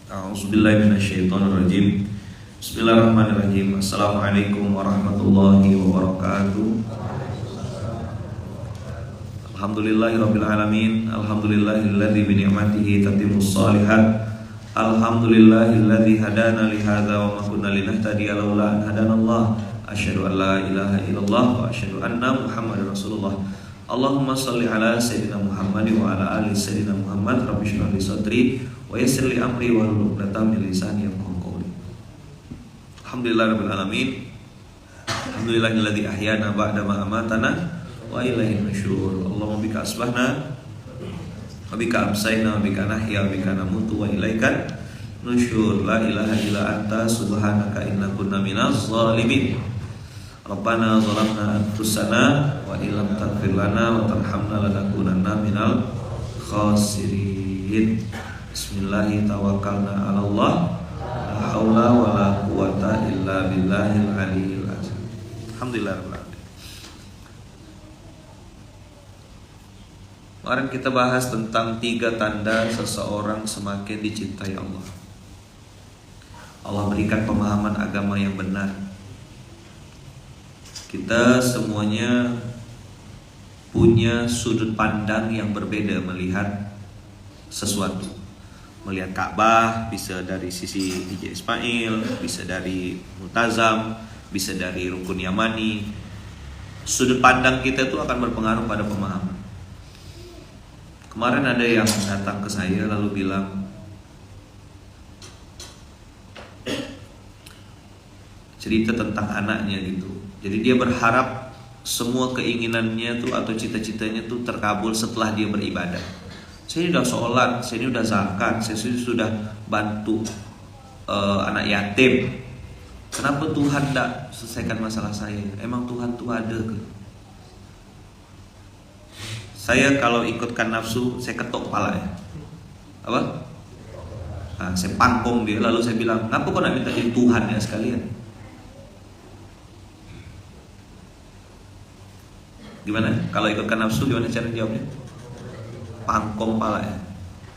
A'udzubillahi minasyaitonirrajim. Bismillahirrahmanirrahim. Assalamualaikum warahmatullahi wabarakatuh. Alhamdulillahirabbil alamin. Alhamdulillahilladzi bi ni'matihi tatimmus shalihat. Alhamdulillahilladzi hadana li hadza wa ma kunna linahtadiya laula an hadanallah. Asyhadu an la ilaha illallah wa asyhadu anna Muhammadar Rasulullah. Allahumma shalli ala sayyidina Muhammad wa ala ali sayyidina Muhammad. Rabbi shrah li sadri wa yassir li amri wa hlul 'uqdatam min lisani yafqahu qawli. Alhamdulillahirabbil alamin. Alhamdulillahilladzi ahyana ba'da ma amatana wa ilaihin nusyur. Allahumma bika asbahna wa bika amsayna wa bika nahya wa bika namutu wa ilaikan nusyur. La ilaha illa anta subhanaka inna kunna minaz zalimin. Rabbana zalamna anfusana wa illam taghfir lana wa tarhamna lanakunanna minal khasirin. Bismillahirrahmanirrahim. Tawakkalna 'ala Allah. La haula wa la quwata illa billahil aliyyil azim. Alhamdulillah. Kemarin kita bahas tentang 3 tanda seseorang semakin dicintai Allah. Allah berikan pemahaman agama yang benar. Kita semuanya punya sudut pandang yang berbeda melihat sesuatu. Melihat Ka'bah bisa dari sisi Hijr Ismail, bisa dari Multazam, bisa dari Rukun Yamani. Sudut pandang kita itu akan berpengaruh pada pemahaman. Kemarin ada yang datang ke saya lalu bilang, cerita tentang anaknya gitu. Jadi dia berharap semua keinginannya tuh atau cita-citanya tuh terkabul setelah dia beribadah. Saya udah sholat, saya udah zakat, saya sudah bantu anak yatim. Kenapa Tuhan tidak selesaikan masalah saya? Emang Tuhan tuh ada ke? Saya kalau ikutkan nafsu, saya ketok kepala ya. Apa? Nah, saya pangkong dia, lalu saya bilang, kenapa kau nak minta jadi Tuhan ya sekalian? Gimana? Kalau ikutkan nafsu gimana cara jawabnya? Pangkong kepala ya.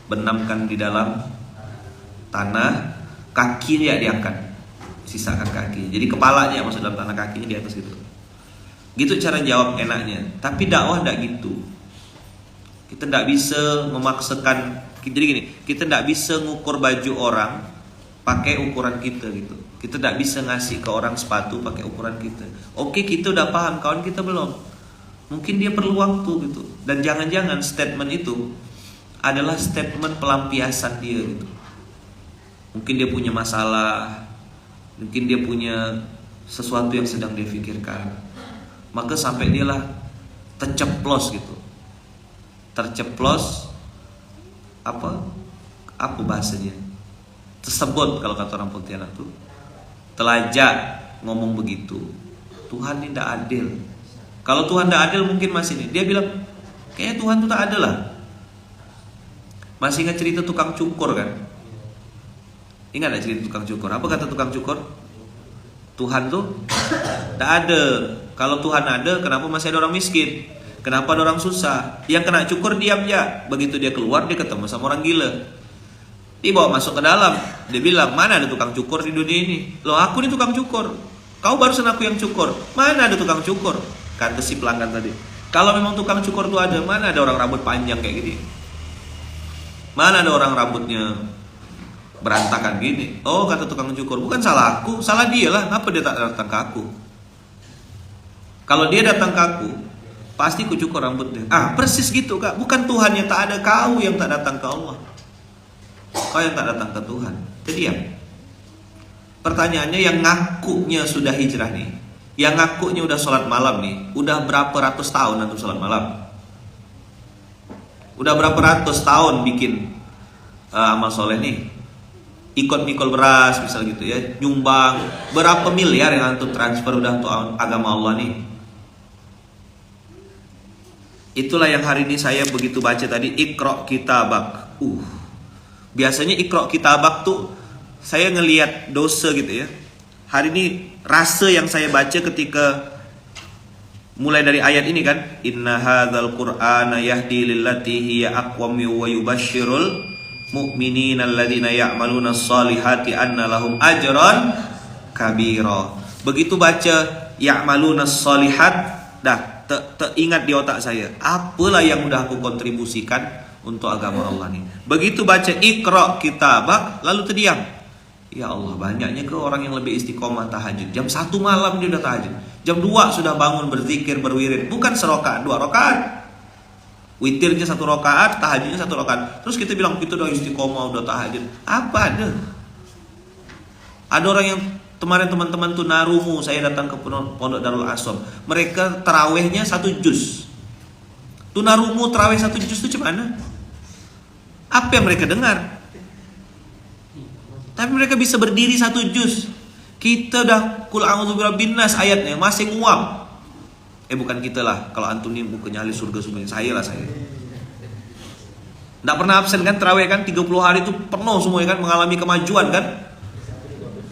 Benamkan di dalam tanah, kaki dia diangkat, sisakan kaki. Jadi kepalanya masuk dalam tanah, kakinya di atas gitu. Gitu cara jawab enaknya. Tapi dakwah tidak gitu. Kita tidak bisa memaksakan. Jadi gini, kita tidak bisa ngukur baju orang pakai ukuran kita gitu. Kita tidak bisa ngasih ke orang sepatu pakai ukuran kita. Oke, kita udah paham, kawan kita belum. Mungkin dia perlu waktu gitu. Dan jangan-jangan statement itu adalah statement pelampiasan dia gitu. Mungkin dia punya masalah, mungkin dia punya sesuatu yang sedang dia pikirkan. Maka sampai dia lah terceplos gitu. Terceplos apa bahasanya? Tersebut kalau kata orang Pontianak tuh. Telajak ngomong begitu. Tuhan ini tidak adil. Kalau Tuhan tidak adil mungkin masih ini. Dia bilang, kayaknya Tuhan itu tak adil lah. Masih ingat cerita tukang cukur kan? Ingat gak cerita tukang cukur? Apa kata tukang cukur? Tuhan tuh tidak ada. Kalau Tuhan ada, kenapa masih ada orang miskin? Kenapa ada orang susah? Yang kena cukur diam ya. Begitu dia keluar, dia ketemu sama orang gila. Dia bawa masuk ke dalam. Dia bilang, mana ada tukang cukur di dunia ini? Loh, aku ini tukang cukur. Kau barusan aku yang cukur. Mana ada tukang cukur? Kata si pelanggan tadi. Kalau memang tukang cukur itu ada, mana ada orang rambut panjang kayak gini? Mana ada orang rambutnya berantakan gini? Oh, kata tukang cukur, bukan salah aku, salah dia lah. Kenapa dia tak datang ke aku? Kalau dia datang ke aku, pasti ku cukur rambutnya. Persis gitu kak. Bukan Tuhan yang tak ada, kau yang tak datang ke Allah. Kau yang tak datang ke Tuhan. Jadi ya, pertanyaannya yang ngakunya sudah hijrah nih, yang ngakunya udah sholat malam nih, udah berapa ratus tahun antum sholat malam? Udah berapa ratus tahun bikin amal soleh nih? Ikut mikul beras misal gitu ya, nyumbang berapa miliar yang antum transfer udah untuk agama Allah nih? Itulah yang hari ini saya begitu baca tadi, Iqra kitabak. Biasanya Iqra kitabak tuh saya ngelihat dosa gitu ya. Hari ini rasa yang saya baca ketika mulai dari ayat ini kan, inna hadzal qur'ana yahdi lillati hiya aqwam wa yubasyirul mu'minina alladzina ya'maluna sholihati anna lahum ajran kabira. Begitu baca ya'maluna sholihat, dah teringat di otak saya, apalah yang udah aku kontribusikan untuk agama Allah nih. Begitu baca Iqra kitabak, lalu terdiam. Ya Allah, banyaknya ke orang yang lebih istiqomah tahajud. Jam 1 malam dia udah tahajud. Jam 2 sudah bangun berzikir, berwirid. Bukan serakaat, 2 rakaat. Witirnya 1 rakaat, tahajudnya 1 rakaat. Terus kita bilang kita udah istiqomah, udah tahajud. Apa ada? Ada orang yang kemarin teman-teman tunarungu, saya datang ke Pondok Darul Asom. Mereka tarawehnya 1 juz. Tunarungu taraweh 1 juz itu gimana? Apa yang mereka dengar? Tapi mereka bisa berdiri 1 juz. Kita udah Qul a'udzu birabbin nas ayatnya masih nguap. Bukan kita lah. Kalau antum ini bukannya ahli surga semuanya. Saya. Nggak pernah absen kan tarawih kan? 30 hari itu penuh semuanya kan, mengalami kemajuan kan?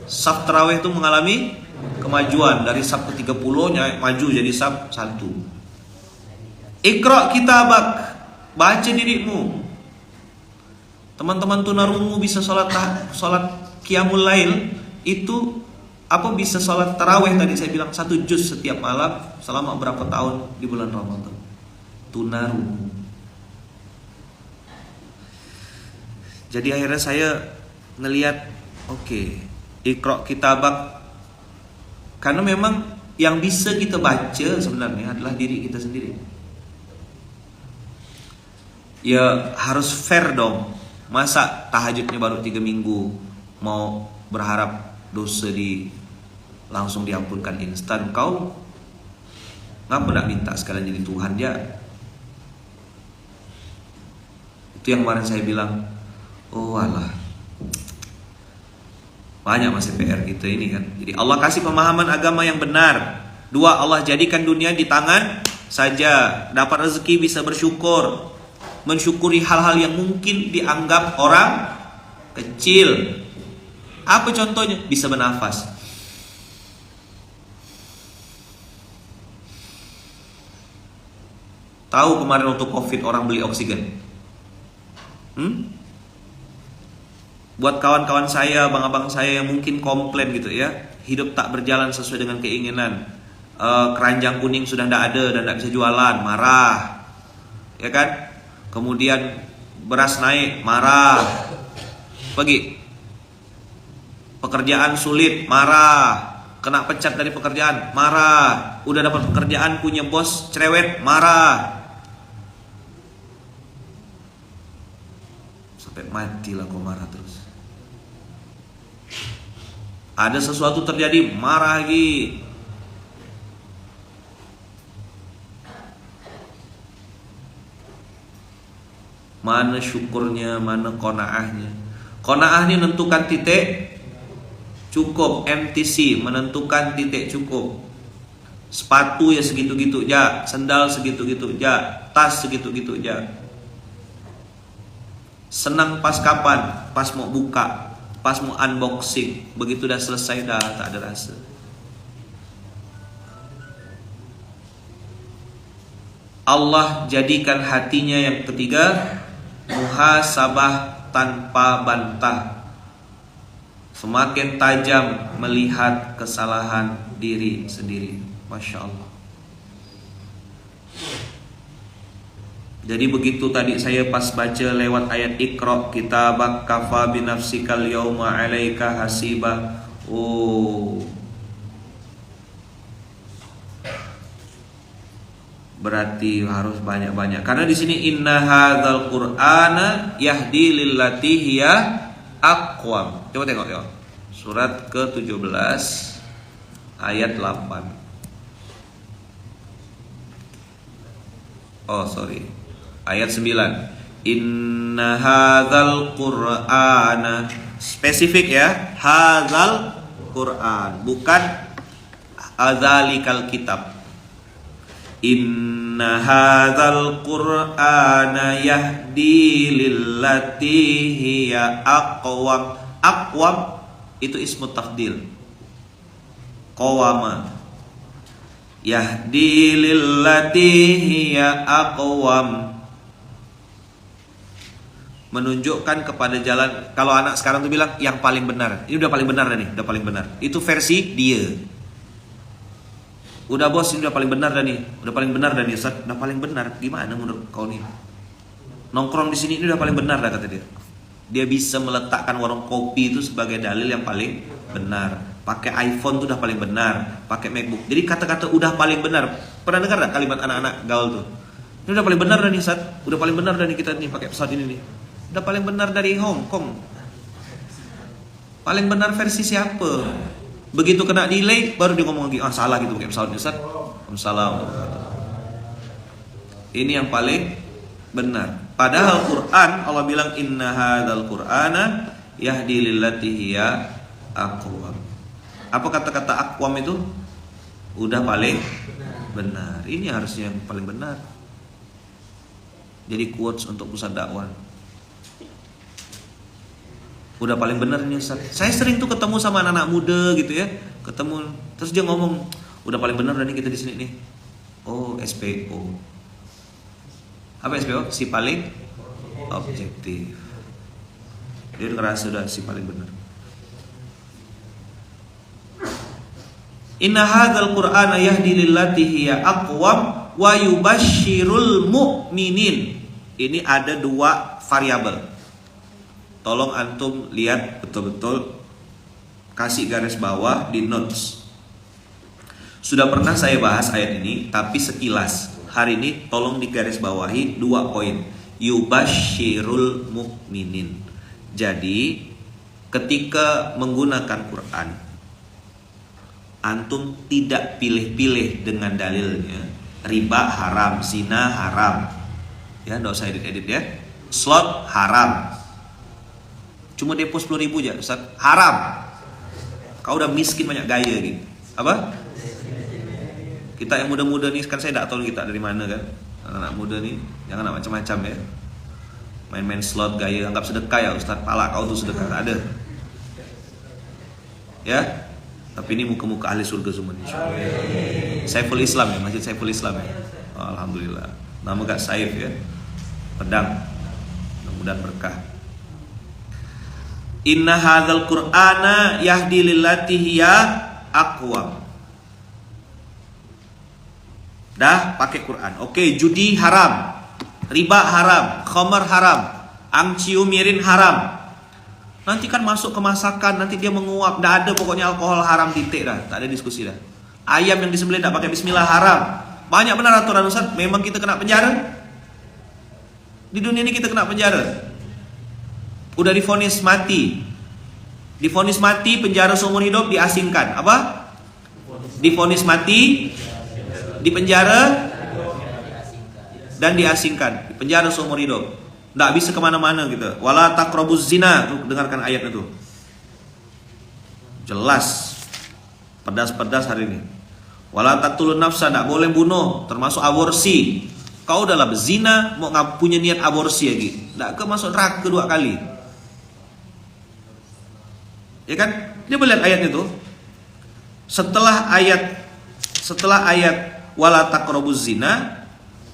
Saf tarawih itu mengalami kemajuan. Dari saf ke 30 maju jadi saf 1. Iqra kitabak, baca dirimu. Teman-teman tunarungu bisa sholat qiyamul lail itu bisa sholat tarawih tadi saya bilang 1 juz setiap malam selama berapa tahun di bulan Ramadan. Tunarungu. Jadi akhirnya saya ngelihat Iqra kitabak, karena memang yang bisa kita baca sebenarnya adalah diri kita sendiri. Ya harus fair dong. Masa tahajudnya baru 3 minggu mau berharap dosa langsung diampunkan instan? Kau ngapa nak minta sekalian jadi Tuhan ya? Itu yang kemarin saya bilang, alah, banyak masih PR kita ini kan. Jadi Allah kasih pemahaman agama yang benar. 2, Allah jadikan dunia di tangan saja. Dapat rezeki bisa bersyukur, mensyukuri hal-hal yang mungkin dianggap orang kecil. Apa contohnya? Bisa bernafas. Tahu kemarin untuk COVID orang beli oksigen? Buat kawan-kawan saya, abang-abang saya yang mungkin komplain gitu ya, hidup tak berjalan sesuai dengan keinginan, keranjang kuning sudah tidak ada dan tidak bisa jualan, marah, ya kan? Kemudian beras naik, marah. Pergi. Pekerjaan sulit, marah. Kena pecat dari pekerjaan, marah. Udah dapat pekerjaan, punya bos cerewet, marah. Sampai matilah kau marah terus. Ada sesuatu terjadi, marah lagi. Mana syukurnya, mana qanaahnya. Qanaahnya menentukan titik cukup. MTC menentukan titik cukup. Sepatu ya segitu-gitu aja, sendal segitu-gitu aja, tas segitu-gitu aja. Senang pas kapan? Pas mau buka, pas mau unboxing. Begitu udah selesai dah tak ada rasa. Allah jadikan hatinya yang ketiga muhasabah tanpa bantah. Semakin tajam melihat kesalahan diri sendiri. Masya Allah. Jadi begitu tadi saya pas baca lewat ayat Iqra kitabak kafa binafsikal yauma 'alaika hasiba. Berarti harus banyak-banyak. Karena di sini inna hadzal qur'ana yahdi lillati hiya aqwam. Coba tengok ya. Surat ke-17 ayat 8. Ayat 9. Inna hadzal qur'ana. Spesifik ya, hadzal Qur'an, bukan adzalikal kitab. Inna hadzal qur'ana yahdi lillati hiya aqwam. Aqwam itu ismu tafdil. Qawama yahdi lillati hiya aqwam. menunjukkan kepada jalan. Kalau anak sekarang tuh bilang yang paling benar. Ini udah paling benar dah nih, udah paling benar. Itu versi dia. Udah bos, ini udah paling benar dah nih. Udah paling benar dah nih, Ustaz. Udah paling benar. Gimana menurut kau nih? Nongkrong di sini ini udah paling benar dah, kata dia. Dia bisa meletakkan warung kopi itu sebagai dalil yang paling benar. Pakai iPhone tuh udah paling benar. Pakai MacBook. Jadi kata-kata udah paling benar. Pernah dengar gak kalimat anak-anak gaul tuh? Ini udah paling benar dah nih, Ustaz. Udah paling benar dah nih kita nih pakai pesawat ini nih. Udah paling benar dari Hong Kong. Paling benar versi siapa? Begitu kena delay baru dia ngomong lagi, salah gitu pakai pesawat Ustaz. Salah. Ini yang paling benar. Padahal Quran Allah bilang inna hadzal qur'ana yahdi lillati hiya aqwam. Apa kata-kata aqwam itu? Udah paling benar. Ini harusnya yang paling benar. Jadi quotes untuk pusat dakwah. Udah paling benar nih Ustaz. Saya sering tuh ketemu sama anak-anak muda gitu ya. Ketemu terus dia ngomong, udah paling benar nih kita di sini nih. Oh, SPO. Apa SPO? Si paling objektif. Dia ngerasa udah si paling benar. Inna hadzal qur'ana yahdi lillati hiya aqwam wa yubasyirul mu'minin. Ini ada dua variabel. Tolong antum lihat betul-betul, kasih garis bawah di notes. Sudah pernah saya bahas ayat ini, tapi sekilas. Hari ini tolong digaris bawahi 2 poin. Yubasyirul mu'minin. Jadi ketika menggunakan Quran, antum tidak pilih-pilih dengan dalilnya. Riba haram, zina haram. Ya, enggak usah edit-edit ya. Slot haram. Cuma depo 10.000 aja, Ustaz. Haram. Kau udah miskin banyak gaya gitu. Apa? Kita yang muda-muda nih, kan saya tidak tahu kita dari mana kan. Anak muda nih, jangan macam-macam ya. Main-main slot gaya, anggap sedekah ya Ustaz. Pala kau tuh sedekah, ada. Ya. Tapi ini muka-muka ahli surga semua insyaallah. Saiful Islam ya, Masjid Saiful Islam ya. Oh, alhamdulillah. Nama gak Saif ya. Pedang. Mudah-mudahan berkah. Inna hadzal qur'ana yahdi lillati hiya aqwam. Dah pakai Quran. Oke, judi haram, riba haram, khamar haram, angciu mirin haram. Nanti kan masuk ke masakan, nanti dia menguap. Dah ada pokoknya alkohol haram titik dah, tak ada diskusi dah. Ayam yang disembelih tak pakai bismillah haram. Banyak benar aturan Ustaz. Memang kita kena penjara. Di dunia ini kita kena penjara. Udah divonis mati. Divonis mati, penjara seumur hidup, diasingkan. Apa? Divonis mati, dipenjara dan diasingkan. Dipenjara seumur hidup. Nggak bisa kemana-mana gitu. Wala taqrabuz zina. Tuh, dengarkan ayat itu. Jelas. Pedas-pedas hari ini. Wala taqtulun nafsa. Nggak boleh bunuh. Termasuk aborsi. Kau dalam zina, mau punya niat aborsi lagi. Nggak masuk neraka 2 kali. Ya kan? Dia melihat ayat itu. Setelah ayat wala taqrabuz zina,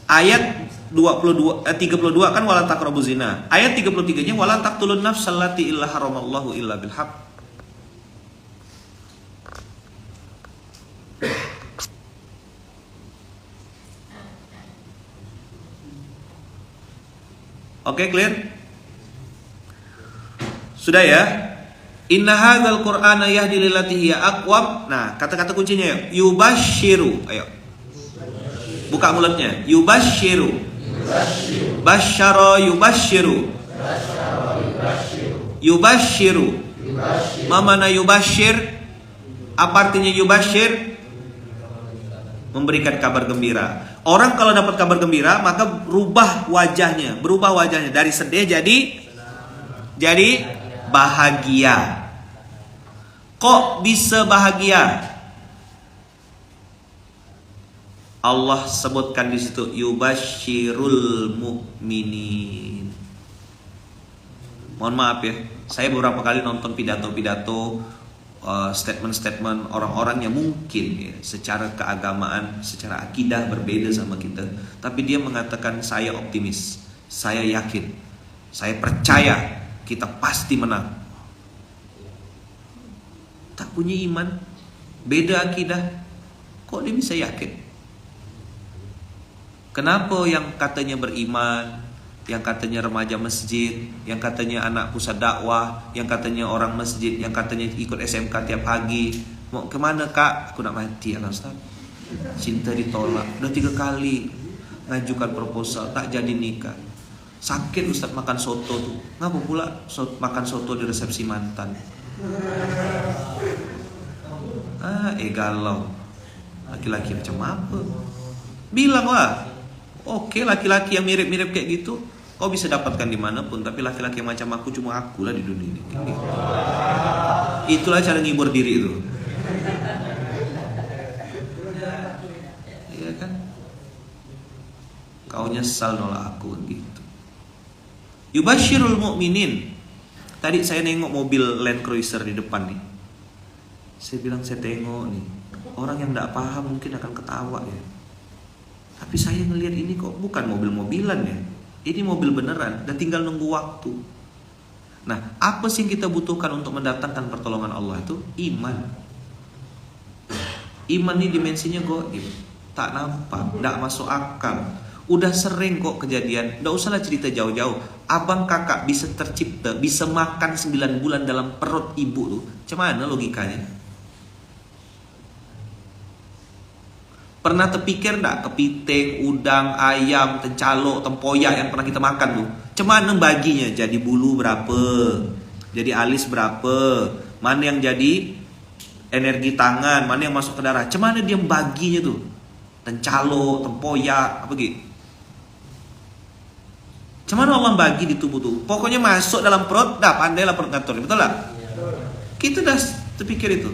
ayat 32 kan wala taqrabuz zina. Ayat 33-nya wala taqtulun nafsal lati illa haramallahu illa bil haqq. Oke, clear? Sudah ya? Inna hadzal qur'ana yahdi lillati hiya aqwam. Nah, kata-kata kuncinya yuk. Yubasyiru. Ayo. Buka mulutnya. Yubasyiru. Basyara yubasyiru. Yubasyiru. Mana yubasyir? Apa artinya yubasyir? Memberikan kabar gembira. Orang kalau dapat kabar gembira, maka berubah wajahnya dari sedih jadi bahagia. Kok bisa bahagia? Allah sebutkan di situ yubasyirul mu'minin. Mohon maaf ya, saya beberapa kali nonton pidato-pidato, statement-statement orang-orang yang mungkin ya, secara keagamaan, secara akidah berbeda sama kita, tapi dia mengatakan saya optimis, saya yakin Saya percaya kita pasti menang. Tak punya iman, beda akidah, kok dia bisa yakin? Kenapa yang katanya beriman, yang katanya remaja masjid, yang katanya anak pusat dakwah, yang katanya orang masjid, yang katanya ikut SMK tiap pagi, mau kemana kak? Aku nak mati ya Ustaz. Cinta ditolak, udah 3 kali ngajukan proposal, tak jadi nikah. Sakit Ustaz makan soto tuh. Ngapa pula makan soto di resepsi mantan? Galau. Laki-laki macam apa? Bilang lah. Oke, laki-laki yang mirip-mirip kayak gitu kau bisa dapatkan dimanapun, tapi laki-laki yang macam aku cuma aku lah di dunia ini. Itulah cara ngibur diri itu. Iya kan? Kau nyesal nolak aku gitu. Yubashirul mu'minin. Tadi saya nengok mobil Land Cruiser di depan nih. Saya bilang saya tengok nih, orang yang tidak paham mungkin akan ketawa ya. Tapi saya ngelihat ini kok bukan mobil-mobilan ya. Ini mobil beneran dan tinggal nunggu waktu. Nah, apa sih yang kita butuhkan untuk mendatangkan pertolongan Allah itu? Iman. Iman ini dimensinya gaib, tak nampak, tidak masuk akal. Udah sering kok kejadian, tidak usahlah cerita jauh-jauh. Abang kakak bisa tercipta, bisa makan 9 bulan dalam perut ibu tuh. Macam mana logikanya? Pernah terpikir enggak kepiting, udang, ayam, tencalok, tempoyak yang pernah kita makan tuh? Cuman baginya jadi bulu berapa? Jadi alis berapa? Mana yang jadi energi tangan, mana yang masuk ke darah? Cuman dia baginya tuh? Tencalok, tempoyak, apa gitu? Cuman Allah bagi di tubuh tuh. Pokoknya masuk dalam perut, dah pandailah perut ngatur, betul lah? Kita dah terpikir itu.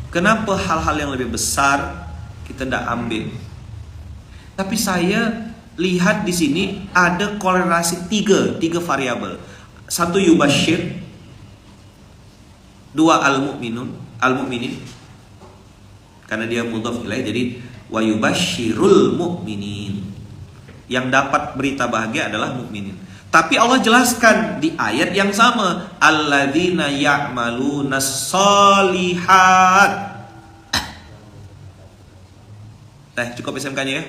Kenapa hal-hal yang lebih besar kita tidak ambil? Tapi saya lihat di sini ada korelasi tiga variabel. 1 yubashir, 2 al-mu'minin, karena dia mudhaf ilaih, jadi wa yubashirul mu'minin. Yang dapat berita bahagia adalah mukminin. Tapi Allah jelaskan di ayat yang sama, alladzina ya'malunas sholihat. Cukup SMK-nya ya?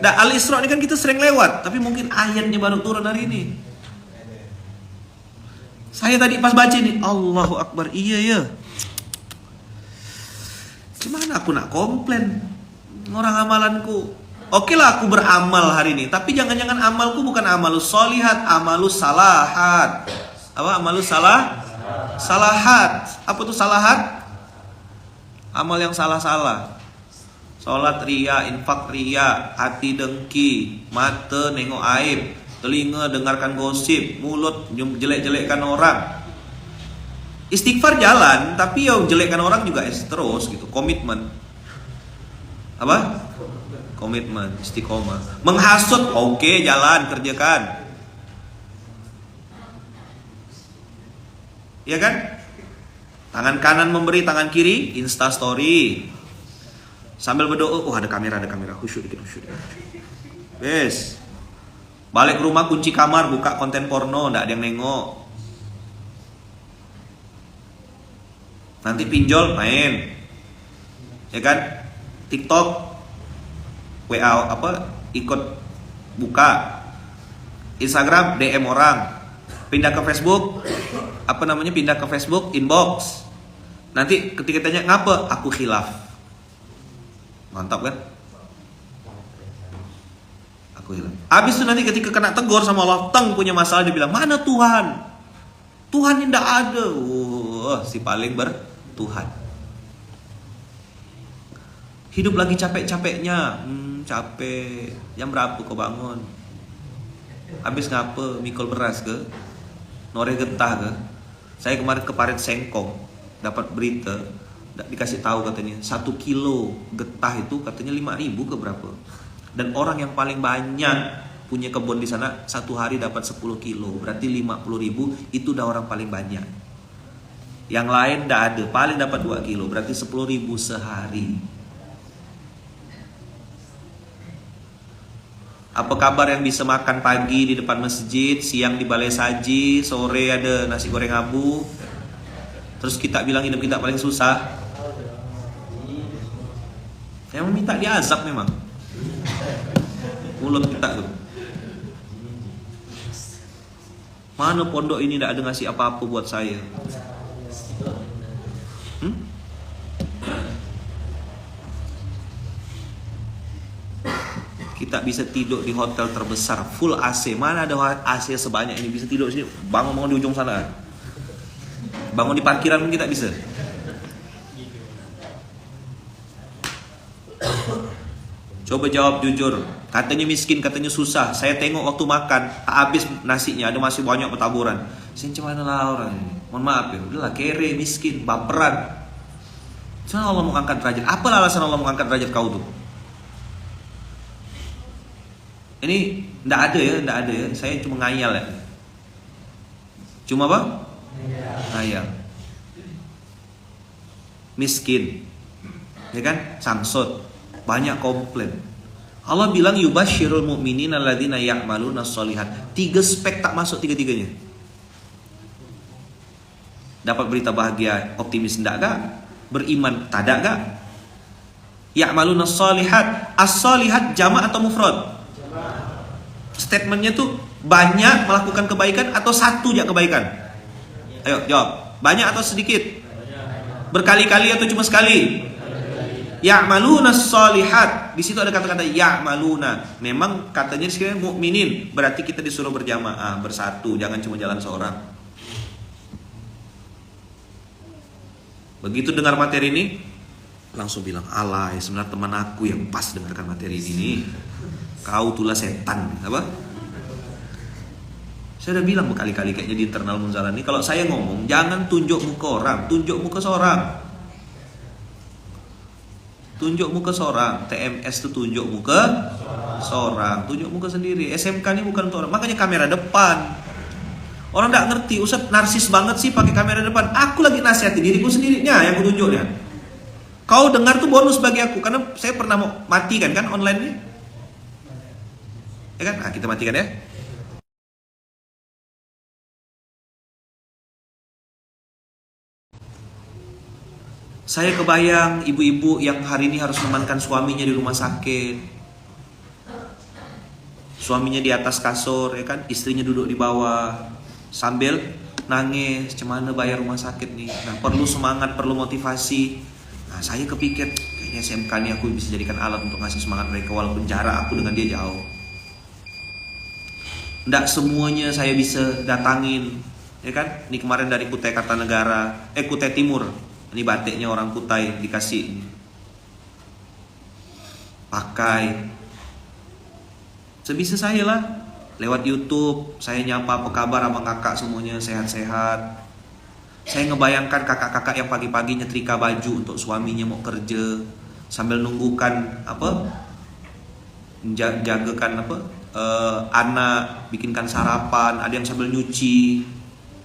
Al-Isra ini kan kita sering lewat, tapi mungkin ayatnya baru turun hari ini. Saya tadi pas baca nih, Allahu Akbar, iya ya. Gimana aku nak komplain orang amalanku? Oke lah aku beramal hari ini, tapi jangan-jangan amalku bukan amalus sholihat, amalus salahat. Apa amalus salahat? Apa tuh salahat? Amal yang salah-salah. Sholat ria, infak ria, hati dengki, mata nengok aib, telinga dengarkan gosip, mulut jelek-jelekkan orang. Istighfar jalan, tapi yang jelekkan orang juga terus gitu. Komitmen. Apa? Komitmen, istiqomah. Menghasut, oke, jalan, kerjakan. Ya kan? Tangan kanan memberi, tangan kiri Insta story. Sambil berdoa, ada kamera, khusyuk dikit. Yes. Balik ke rumah kunci kamar, buka konten porno, enggak ada yang nengok. Nanti pinjol main, ya kan? TikTok, WA ikut buka, Instagram DM orang, pindah ke Facebook, pindah ke Facebook inbox. Nanti ketika tanya ngapa, aku khilaf. Mantap kan? Aku khilaf. Habis itu nanti ketika kena tegur sama Allah, punya masalah, dia bilang mana Tuhan? Tuhan yang tidak ada. Si paling Tuhan. Hidup lagi capek-capeknya, capek. Jam berapa kau bangun? Habis ngapa? Mikul beras ke? Noreh getah ke? Saya kemarin ke Parit Sengkong, dapat berita, dikasih tahu katanya 1 kilo getah itu katanya 5.000 ke berapa? Dan orang yang paling banyak punya kebun di sana 1 hari dapat 10 kilo, berarti 50.000 itu udah orang paling banyak. Yang lain tidak ada, paling dapat 2 kilo, berarti 10.000 sehari. Apa kabar yang bisa makan pagi di depan masjid, siang di balai saji, sore ada nasi goreng abu. Terus kita bilang hidup kita paling susah. Yang minta diazab memang. Mulut kita tuh. Mana pondok ini tidak ada ngasih apa-apa buat saya. Kita bisa tidur di hotel terbesar full AC. Mana ada AC sebanyak ini bisa tidur sini? Bangun di ujung sana. Bangun di parkiran pun kita bisa. Coba jawab jujur. Katanya miskin, katanya susah. Saya tengok waktu makan, tak habis nasinya, ada masih banyak petaburan. Saya cuman lah orang ini. Mohon maaf ya, udahlah kere, miskin, baperan. Kenapa Allah mau angkat derajat? Apa alasan Allah mau angkat derajat kau tuh? Ini enggak ada ya. Saya cuma ngayal ya. Cuma apa? Ngayal. Miskin. Ya kan? Sangsot. Banyak komplain. Allah bilang yubasyirul mu'minina alladzina ya'maluna sholihat. 3 spek tak masuk tiga-tiganya. Dapat berita bahagia, optimis enggak gak? Beriman tak gak? Ya'maluna sholihat. As-sholihat jamak atau mufrad? Statementnya tuh banyak melakukan kebaikan atau satu aja kebaikan? Ayo jawab. Banyak atau sedikit? Berkali-kali atau cuma sekali? Ya'maluna sholihat. Di situ ada kata-kata ya'maluna. Memang katanya sekalian mukminin. Berarti kita disuruh berjamaah, bersatu, jangan cuma jalan seorang. Begitu dengar materi ini, langsung bilang, "Alay, sebenarnya teman aku yang pas dengarkan materi ini. Kau tulah setan." Apa? Saya udah bilang berkali-kali kayaknya di internal Munzalan ini, kalau saya ngomong jangan tunjuk muka orang, tunjuk muka seorang. Tunjuk muka seorang. TMS itu tunjuk muka seorang, tunjuk muka sendiri. SMK ini bukan untuk orang. Makanya kamera depan. Orang enggak ngerti, Ustaz narsis banget sih pakai kamera depan. Aku lagi nasihati diriku sendirinya yang kutunjuknya. Kau dengar tuh bonus bagi aku, karena saya pernah mau matikan kan online ini. Ya kan? Nah, kita matikan ya. Saya kebayang ibu-ibu yang hari ini harus menemankan suaminya di rumah sakit. Suaminya di atas kasur, ya kan? Istrinya duduk di bawah sambil nangis, cemana bayar rumah sakit nih. Nah, perlu semangat, perlu motivasi. Nah, saya kepikir kayaknya SMK ini aku bisa jadikan alat untuk ngasih semangat mereka walaupun jarak aku dengan dia jauh. Nggak semuanya saya bisa datangin, ya kan? Ini kemarin dari Kutai Kartanegara, Kutai Timur. Ini batiknya orang Kutai dikasih pakai. Sebisa saya lah. Lewat YouTube saya nyapa apa kabar abang kakak semuanya sehat-sehat. Saya ngebayangkan kakak-kakak yang pagi-pagi nyetrika baju untuk suaminya mau kerja sambil nunggukan apa? Jagakan apa? Anak, bikinkan sarapan, ada yang sambil nyuci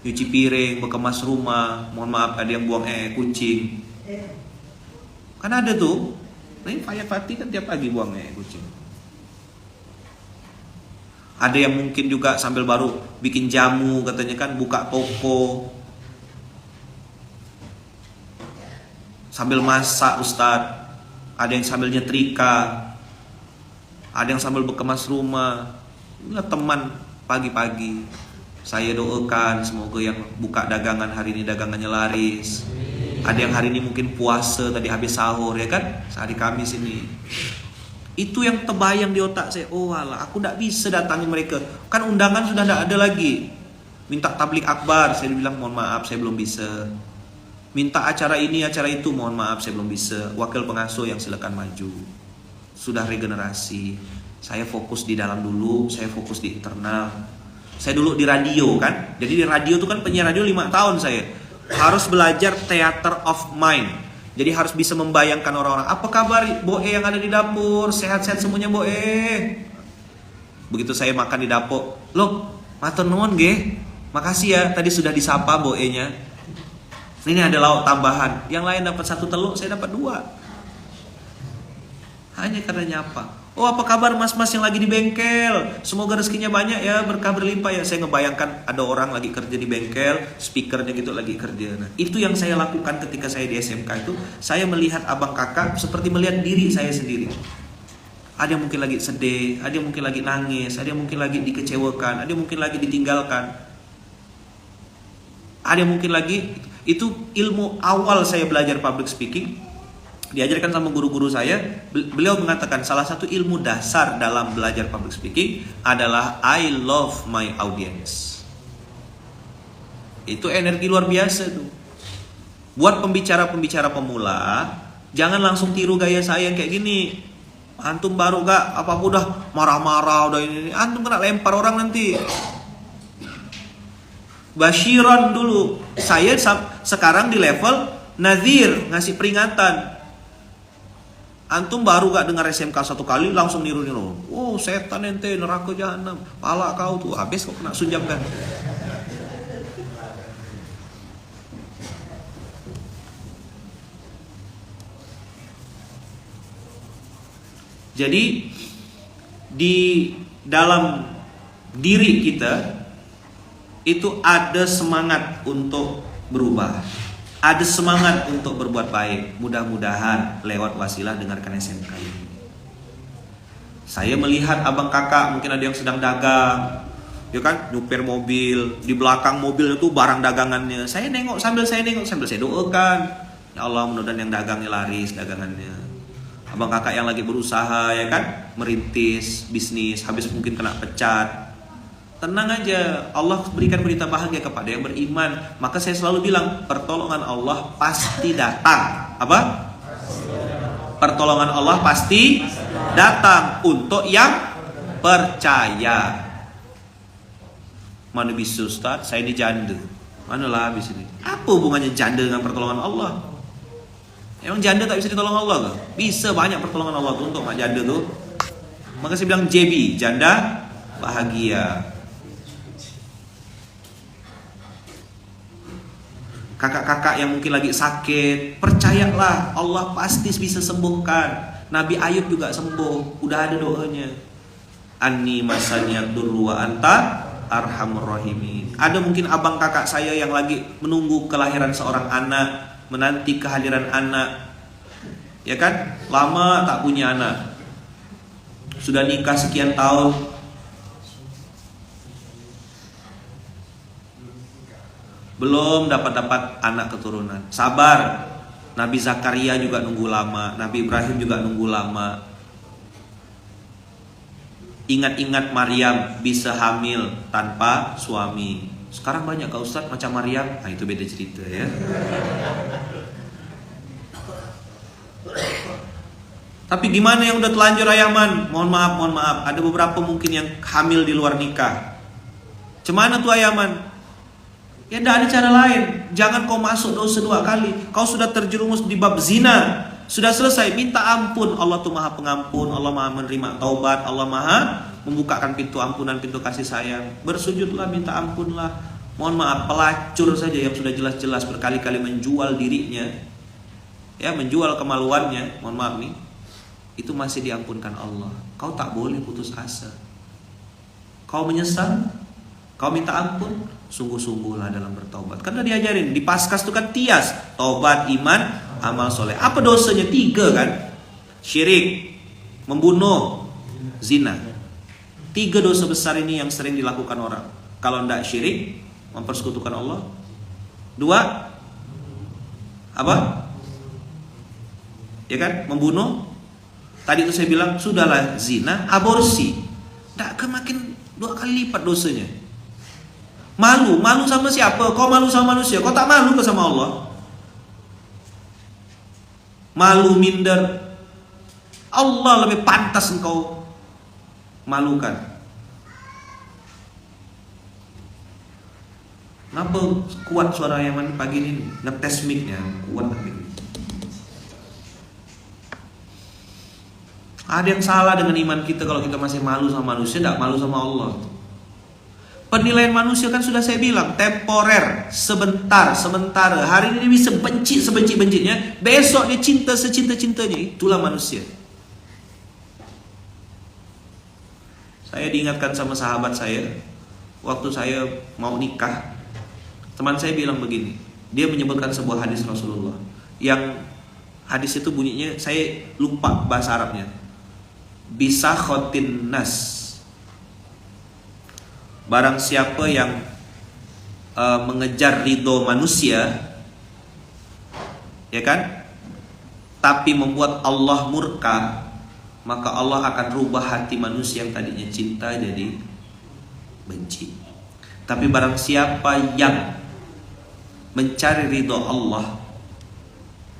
piring, berkemas rumah. Mohon maaf, ada yang buang kucing. Kan ada tuh. Nah, Fayat Fatih kan tiap pagi buang kucing. Ada yang mungkin juga sambil baru bikin jamu, katanya kan buka toko. Sambil masak Ustadz. Ada yang sambil nyetrika. Ada yang sambil berkemas rumah. Inilah teman pagi-pagi. Saya doakan semoga yang buka dagangan hari ini dagangannya laris. Ada yang hari ini mungkin puasa tadi habis sahur, ya kan? Hari Kamis ini. Itu yang terbayang di otak saya. Oh alah, aku tidak bisa datangi mereka. Kan undangan sudah tidak ada lagi. Minta tablik akbar, saya bilang mohon maaf saya belum bisa. Minta acara ini, acara itu, mohon maaf saya belum bisa. Wakil pengasuh yang silakan maju. Sudah regenerasi. Saya fokus di dalam dulu, saya fokus di internal. Saya dulu di radio kan. Jadi di radio itu kan penyiar radio 5 tahun saya. Harus belajar theater of mind. Jadi harus bisa membayangkan orang-orang. Apa kabar Boe yang ada di dapur? Sehat-sehat semuanya Boe. Begitu saya makan di dapur, loh, matur nuwun nggih. Makasih ya, tadi sudah disapa Boe-nya. Ini ada lauk tambahan. Yang lain dapat 1 telur, saya dapat 2. Hanya karena nyapa. Oh, apa kabar mas-mas yang lagi di bengkel? Semoga rezekinya banyak ya, berkah berlimpah ya. Saya ngebayangkan ada orang lagi kerja di bengkel, speakernya gitu lagi kerja. Nah, itu yang saya lakukan ketika saya di SMK itu. Saya melihat abang kakak seperti melihat diri saya sendiri. Ada yang mungkin lagi sedih, ada yang mungkin lagi nangis, ada yang mungkin lagi dikecewakan, ada yang mungkin lagi ditinggalkan. Ada yang mungkin lagi, itu ilmu awal saya belajar public speaking. Diajarkan sama guru-guru saya, beliau mengatakan salah satu ilmu dasar dalam belajar public speaking adalah I love my audience. Itu energi luar biasa tuh. Buat pembicara-pembicara pemula, jangan langsung tiru gaya saya yang kayak gini. Antum baru gak apa-apa udah marah-marah, udah ini, antum kena lempar orang nanti. Basyiran dulu. Saya sekarang di level nadhir, ngasih peringatan. Antum baru gak dengar SMK satu kali langsung niru-niru. Oh, setan ente, neraka jahanam, pala kau tuh, habis kau kena sunjam kan. Jadi di dalam diri kita itu ada semangat untuk berubah, ada semangat untuk berbuat baik. Mudah-mudahan lewat wasilah dengarkan SMK ini. Saya melihat abang kakak mungkin ada yang sedang dagang, ya kan, nyupir mobil, di belakang mobil itu barang dagangannya. Saya nengok sambil saya doakan, ya Allah mudah-mudahan yang dagangnya laris dagangannya. Abang kakak yang lagi berusaha, ya kan, merintis bisnis, habis mungkin kena pecat. Tenang aja, Allah berikan berita bahagia kepada yang beriman. Maka saya selalu bilang, pertolongan Allah pasti datang. Apa? Pertolongan Allah pasti datang untuk yang percaya. Mana bisa Ustaz, saya ini janda. Manalah habis ini. Apa hubungannya janda dengan pertolongan Allah? Emang janda tak bisa ditolong Allah ke? Bisa, banyak pertolongan Allah tuh untuk janda tuh. Maka saya bilang JB, janda bahagia. Kakak-kakak yang mungkin lagi sakit, percayalah Allah pasti bisa sembuhkan. Nabi Ayub juga sembuh, udah ada doanya. Anni masaniyad durru wa anta arhamur rahimin. Ada mungkin abang kakak saya yang lagi menunggu kelahiran seorang anak, menanti kehadiran anak, ya kan, lama tak punya anak, sudah nikah sekian tahun, belum dapat anak keturunan. Sabar. Nabi Zakaria juga nunggu lama, Nabi Ibrahim juga nunggu lama. Ingat-ingat Maryam bisa hamil tanpa suami. Sekarang banyak Kak Ustadz macam Maryam. Nah, itu beda cerita ya. Tapi gimana yang udah telanjur Ayaman? Mohon maaf. Ada beberapa mungkin yang hamil di luar nikah. Cemana tuh Ayaman? Ya tidak ada cara lain. Jangan kau masuk dosa 2 kali. Kau sudah terjerumus di bab zina, sudah selesai, minta ampun. Allah tuh maha pengampun, Allah maha menerima taubat, Allah maha membukakan pintu ampunan, pintu kasih sayang. Bersujudlah, minta ampunlah. Mohon maaf, pelacur saja yang sudah jelas-jelas berkali-kali menjual dirinya, ya, menjual kemaluannya, mohon maaf nih, itu masih diampunkan Allah. Kau tak boleh putus asa. Kau menyesal, kau minta ampun, sungguh-sungguhlah dalam bertaubat. Karena diajarin di Paskas itu kan tias, taubat, iman, amal soleh. Apa dosanya? 3 kan? Syirik, membunuh, zina. 3 dosa besar ini yang sering dilakukan orang. Kalau tidak syirik, mempersekutukan Allah. 2, apa? Ya kan? Membunuh. Tadi itu saya bilang, sudahlah zina, aborsi. Tak akan makin 2 kali lipat dosanya. Malu sama siapa? Kau malu sama manusia, kau tak malu ke sama Allah? Malu minder. Allah lebih pantas engkau malukan. Kenapa kuat suara Yaman pagi ini? Ngetes mic-nya kuat lagi. Ada yang salah dengan iman kita kalau kita masih malu sama manusia, tidak malu sama Allah. Penilaian manusia kan sudah saya bilang temporer, sementara. Hari ini bisa benci sebenci-bencinya, besok dia cinta secinta-cintanya. Itulah manusia. Saya diingatkan sama sahabat saya waktu saya mau nikah. Teman saya bilang begini, dia menyebutkan sebuah hadis Rasulullah. Yang hadis itu bunyinya, saya lupa bahasa Arabnya. Bisa khotin nas. Barang siapa yang mengejar ridho manusia, ya kan, tapi membuat Allah murka, maka Allah akan rubah hati manusia yang tadinya cinta jadi benci. Tapi barang siapa yang mencari ridho Allah,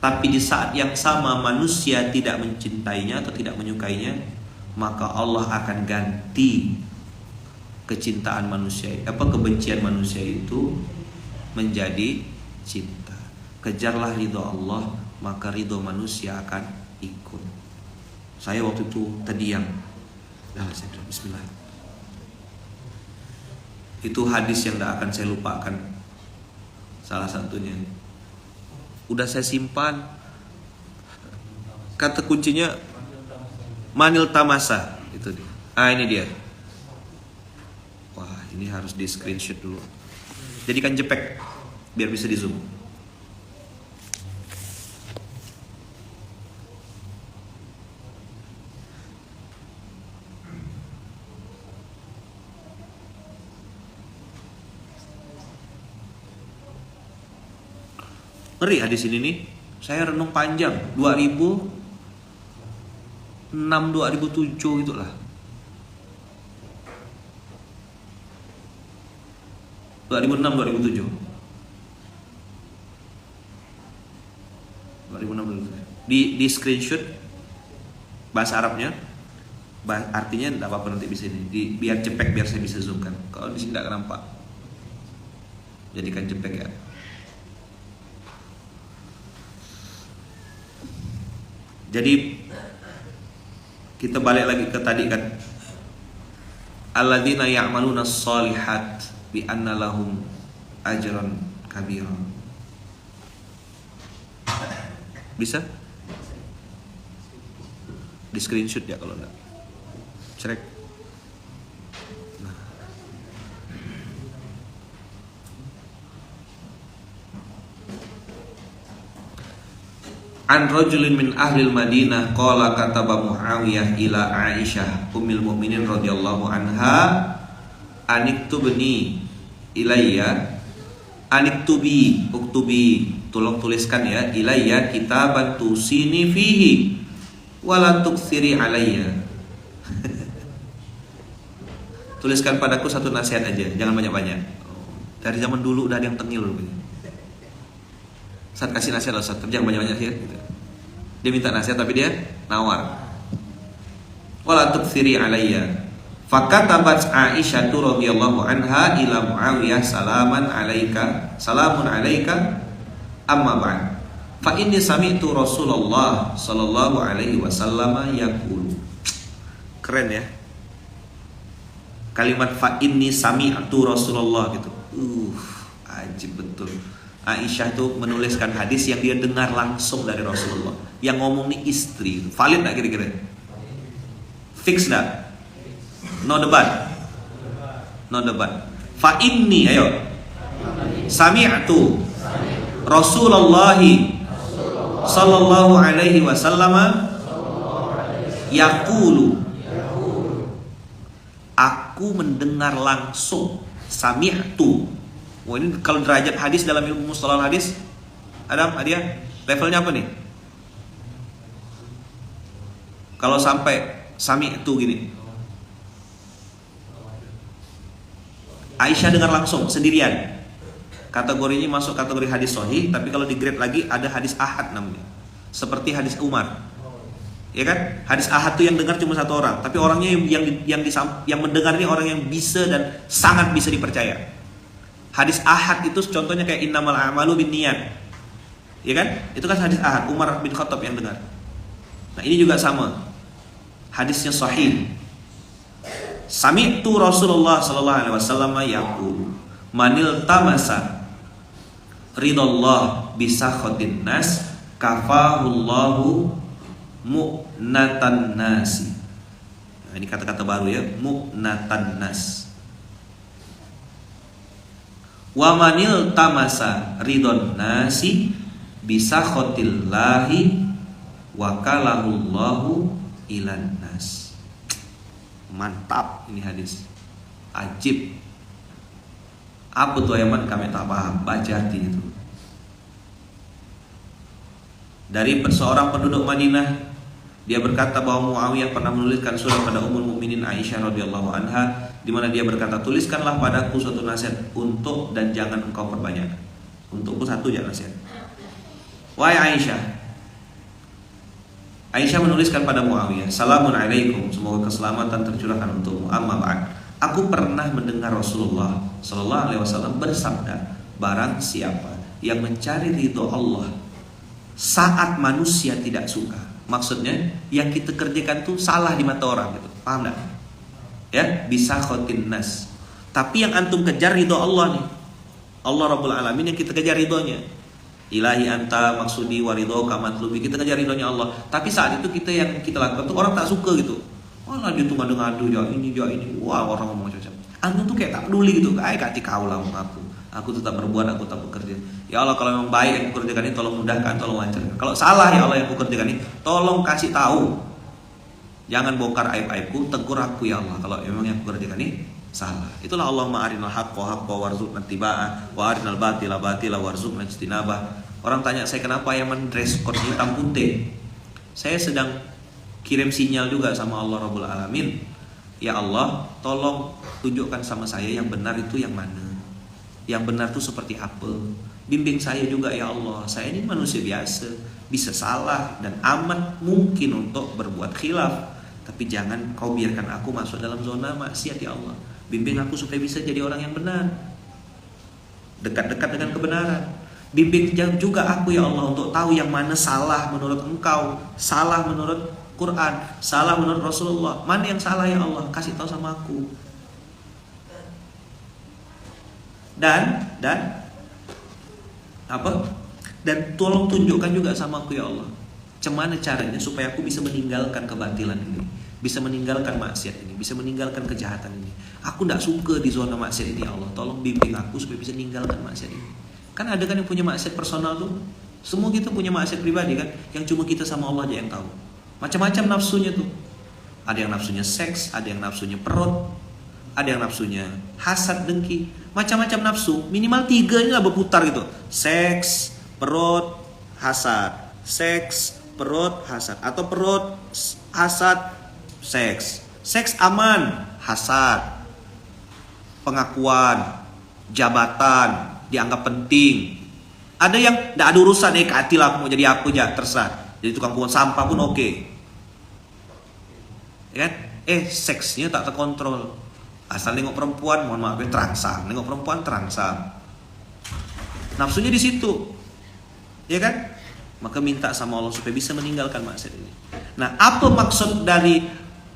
tapi di saat yang sama manusia tidak mencintainya atau tidak menyukainya, maka Allah akan ganti kecintaan manusia, kebencian manusia itu menjadi cinta. Kejarlah ridho Allah, maka ridho manusia akan ikut. Saya waktu itu terdiam. Saya bilang bismillah. Itu hadis yang tidak akan saya lupakan. Salah satunya. Udah saya simpan. Kata kuncinya manil tamasa. Itu dia. Ini dia. Wah, ini harus di screenshot dulu. Jadikan jepek biar bisa di zoom. Ngeri hadis ini nih. Saya renung panjang 2006 2007 gitulah. 2006 2007. 2006 di screenshot bahasa Arabnya. Artinya enggak apa-apa nanti bisa ini. Biar cepek biar saya bisa zoom kan. Kalau di sini enggak nampak. Jadikan cepek ya. Jadi kita balik lagi ke tadi kan, alladzina ya'maluna shalihat bi anna lahum ajran kabira. Bisa? Di screenshot ya kalau enggak. Cerek. An rajulin min ahlil Madinah qala kataba Muawiyah ila Aisyah ummul mukminin radhiyallahu anha aniktubni ilayya aniktubi uktubi, tolong tuliskan ya, ilayya kitaban tusini fihi wala tuksiri alayya. Tuliskan padaku satu nasihat aja, jangan banyak-banyak. Dari zaman dulu udah ada yang tengil loh. Saat kasih nasihat Ustaz, jangan banyak-banyak ya gitu. Dia minta nasihat tapi dia nawar. Wala tukthiri alayya. Fakatabat Aisyah radhiyallahu anha ila Muawiyah salamun alayka amma ba'd. Fa inni sami'tu Rasulullah sallallahu alaihi wasallam yaqulu. Keren ya. Kalimat fa inni sami'tu Rasulullah gitu. Ajib betul. Aisyah tuh menuliskan hadis yang dia dengar langsung dari Rasulullah. Yang ngomong nih istri. Valid gak kira-kira? Fix gak? No debat. No debat. Fa inni, ayo. Sami'tu Rasulullah sallallahu alaihi wasallam yaqulu. Aku mendengar langsung. Sami'tu. Wah, ini kalau derajat hadis dalam ilmu mustalah hadis, Adam, Adia, levelnya apa nih? Kalau sampai sami itu gini, Aisyah dengar langsung sendirian, kategorinya masuk kategori hadis sahih. Tapi kalau di grade lagi ada hadis ahad namanya, seperti hadis Umar, ya kan? Hadis ahad itu yang dengar cuma satu orang, tapi orangnya yang mendengar ini orang yang bisa dan sangat bisa dipercaya. Hadis ahad itu contohnya kayak innamal a'malu binniyat. Ya kan? Itu kan hadis ahad, Umar bin Khattab yang dengar. Nah, ini juga sama. Hadisnya sahih. Sami'tu Rasulullah sallallahu alaihi wasallam yaqulu, manil tamasa ridallah bisakhatin nas kafahullahu mu'natan nasi. Nah, ini kata-kata baru ya, mu'natan nas. Wa manil tamasa ridon nasi bisakhotillahi wakalahullahu ilan nas. Mantap ini hadis, ajib. Apa tuh ayaman kami tak paham, baca hati itu. Dari seorang penduduk Madinah, dia berkata bahwa Muawiyah pernah menuliskan surat pada Ummul Mukminin Aisyah radhiyallahu anha, di mana dia berkata, tuliskanlah padaku suatu nasihat untuk dan jangan engkau perbanyak. Untukku satu aja nasihat. Wahai Aisyah, Aisyah menuliskan pada Muawiyah, Salamun alaikum, semoga keselamatan tercurahkan untukmu. Amma ba'd, aku pernah mendengar Rasulullah sallallahu alaihi wasallam bersabda, barang siapa yang mencari ridho Allah saat manusia tidak suka. Maksudnya yang kita kerjakan tuh salah di mata orang gitu. Paham enggak? Ya, bisa khotin nas. Tapi yang antum kejar ridho Allah nih. Allah Rabbul Alamin yang kita kejar ridhonya. Ilahi anta maksudi waridhoka matlubi, kita kejar ridhonya Allah. Tapi saat itu kita yang kita lakukan tuh orang tak suka gitu. Wah, dia tuh ngadu-ngadu ya ini. Wah, orang ngomong macam-macam. Antum tuh kayak tak peduli gitu. Kati kau lah aku tetap berbuat, aku tetap bekerja. Ya Allah, kalau memang baik yang aku kerjakan ini, tolong mudahkan, tolong lancarkan. Kalau salah ya Allah yang aku kerjakan ini, tolong kasih tahu. Jangan bongkar aib-aibku, tegur aku ya Allah kalau memang yang aku kerjakan ini salah. Itulah Allahumma arinal haqqa warzuqna ittiba'ah wa arinal batila warzuqna ijtinabah. Orang tanya saya kenapa Yaman dress code hitam putih. Saya sedang kirim sinyal juga sama Allah Rabbul Alamin. Ya Allah, tolong tunjukkan sama saya yang benar itu yang mana. Yang benar itu seperti apa. Bimbing saya juga ya Allah. Saya ini manusia biasa, bisa salah dan amat mungkin untuk berbuat khilaf. Tapi jangan kau biarkan aku masuk dalam zona maksiat ya Allah. Bimbing aku supaya bisa jadi orang yang benar, dekat-dekat dengan kebenaran. Bimbing juga aku ya Allah untuk tahu yang mana salah menurut engkau, salah menurut Quran, salah menurut Rasulullah. Mana yang salah ya Allah, kasih tahu sama aku. Dan tolong tunjukkan juga sama aku ya Allah, gimana caranya supaya aku bisa meninggalkan kebatilan ini, bisa meninggalkan maksiat ini, bisa meninggalkan kejahatan ini. Aku tidak suka di zona maksiat ini ya Allah. Tolong bimbing aku supaya bisa meninggalkan maksiat ini. Kan ada kan yang punya maksiat personal tuh. Semua kita punya maksiat pribadi kan, yang cuma kita sama Allah aja yang tahu. Macam-macam nafsunya tuh. Ada yang nafsunya seks, ada yang nafsunya perut, ada yang nafsunya hasad, dengki. Macam-macam nafsu, minimal 3 inilah berputar gitu. Seks, perut, hasad. Seks, perut, hasad. Atau perut, hasad, seks. Seks aman, hasad. Pengakuan, jabatan, dianggap penting. Ada yang tidak ada urusan, katilah mau jadi apa aja, terserah. Jadi tukang pungut sampah pun oke. Ya kan? Seksnya tak terkontrol. Asal nengok perempuan, mohon maaf terangsang. Nengok perempuan terangsang. Nafsunya di situ. Ya kan? Maka minta sama Allah supaya bisa meninggalkan maksiat ini. Nah, apa maksud dari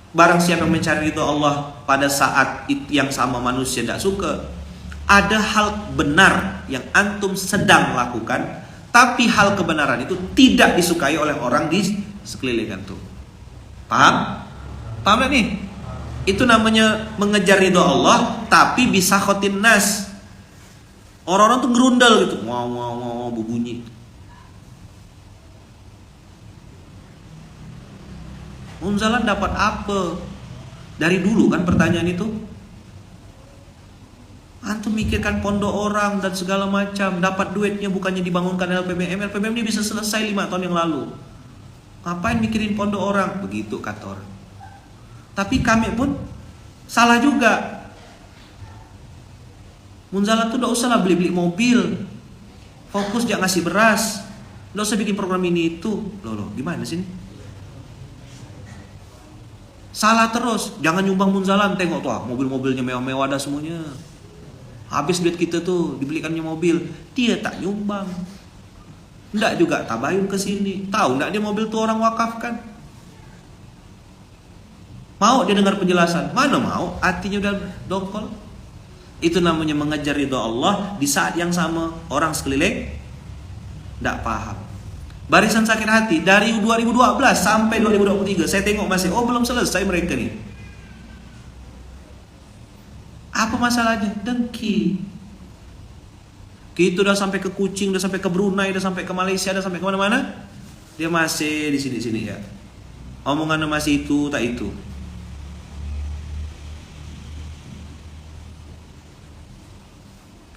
barang siapa mencari ridho Allah pada saat yang sama manusia tidak suka? Ada hal benar yang antum sedang lakukan, tapi hal kebenaran itu tidak disukai oleh orang di sekeliling antum. Paham? Paham gak nih? Itu namanya mengejar ridho Allah, tapi bisa khotin nas. Orang-orang tuh gerundal gitu, mau berbunyi. Munzalan dapat apa? Dari dulu kan pertanyaan itu. Antum mikirkan pondok orang dan segala macam, dapat duitnya bukannya dibangunkan LPBM. LPBM ini bisa selesai 5 tahun yang lalu. Ngapain mikirin pondok orang? Begitu kata orang. Tapi kami pun salah juga. Munzalan tuh udah usah lah beli-beli mobil. Fokus jangan ngasih beras. Udah usah bikin program ini itu. Loh, gimana sih ini? Salah terus. Jangan nyumbang munzalan. Tengok tuh mobil-mobilnya mewah-mewah dah semuanya. Habis duit kita tuh dibelikannya mobil. Dia tak nyumbang. Nggak juga tabayun ke sini. Tahu nggak dia mobil tuh orang wakafkan? Mau dia dengar penjelasan? Mana mau? Hatinya udah dongkol. Itu namanya mengejar ridho Allah. Di saat yang sama orang sekeliling tidak paham. Barisan sakit hati dari 2012 sampai 2023 saya tengok masih belum selesai mereka nih. Apa masalahnya? Dengki. Kita udah sampai ke Kucing, udah sampai ke Brunei, udah sampai ke Malaysia, udah sampai kemana-mana, dia masih di sini-sini ya. Omongannya masih itu, tak itu.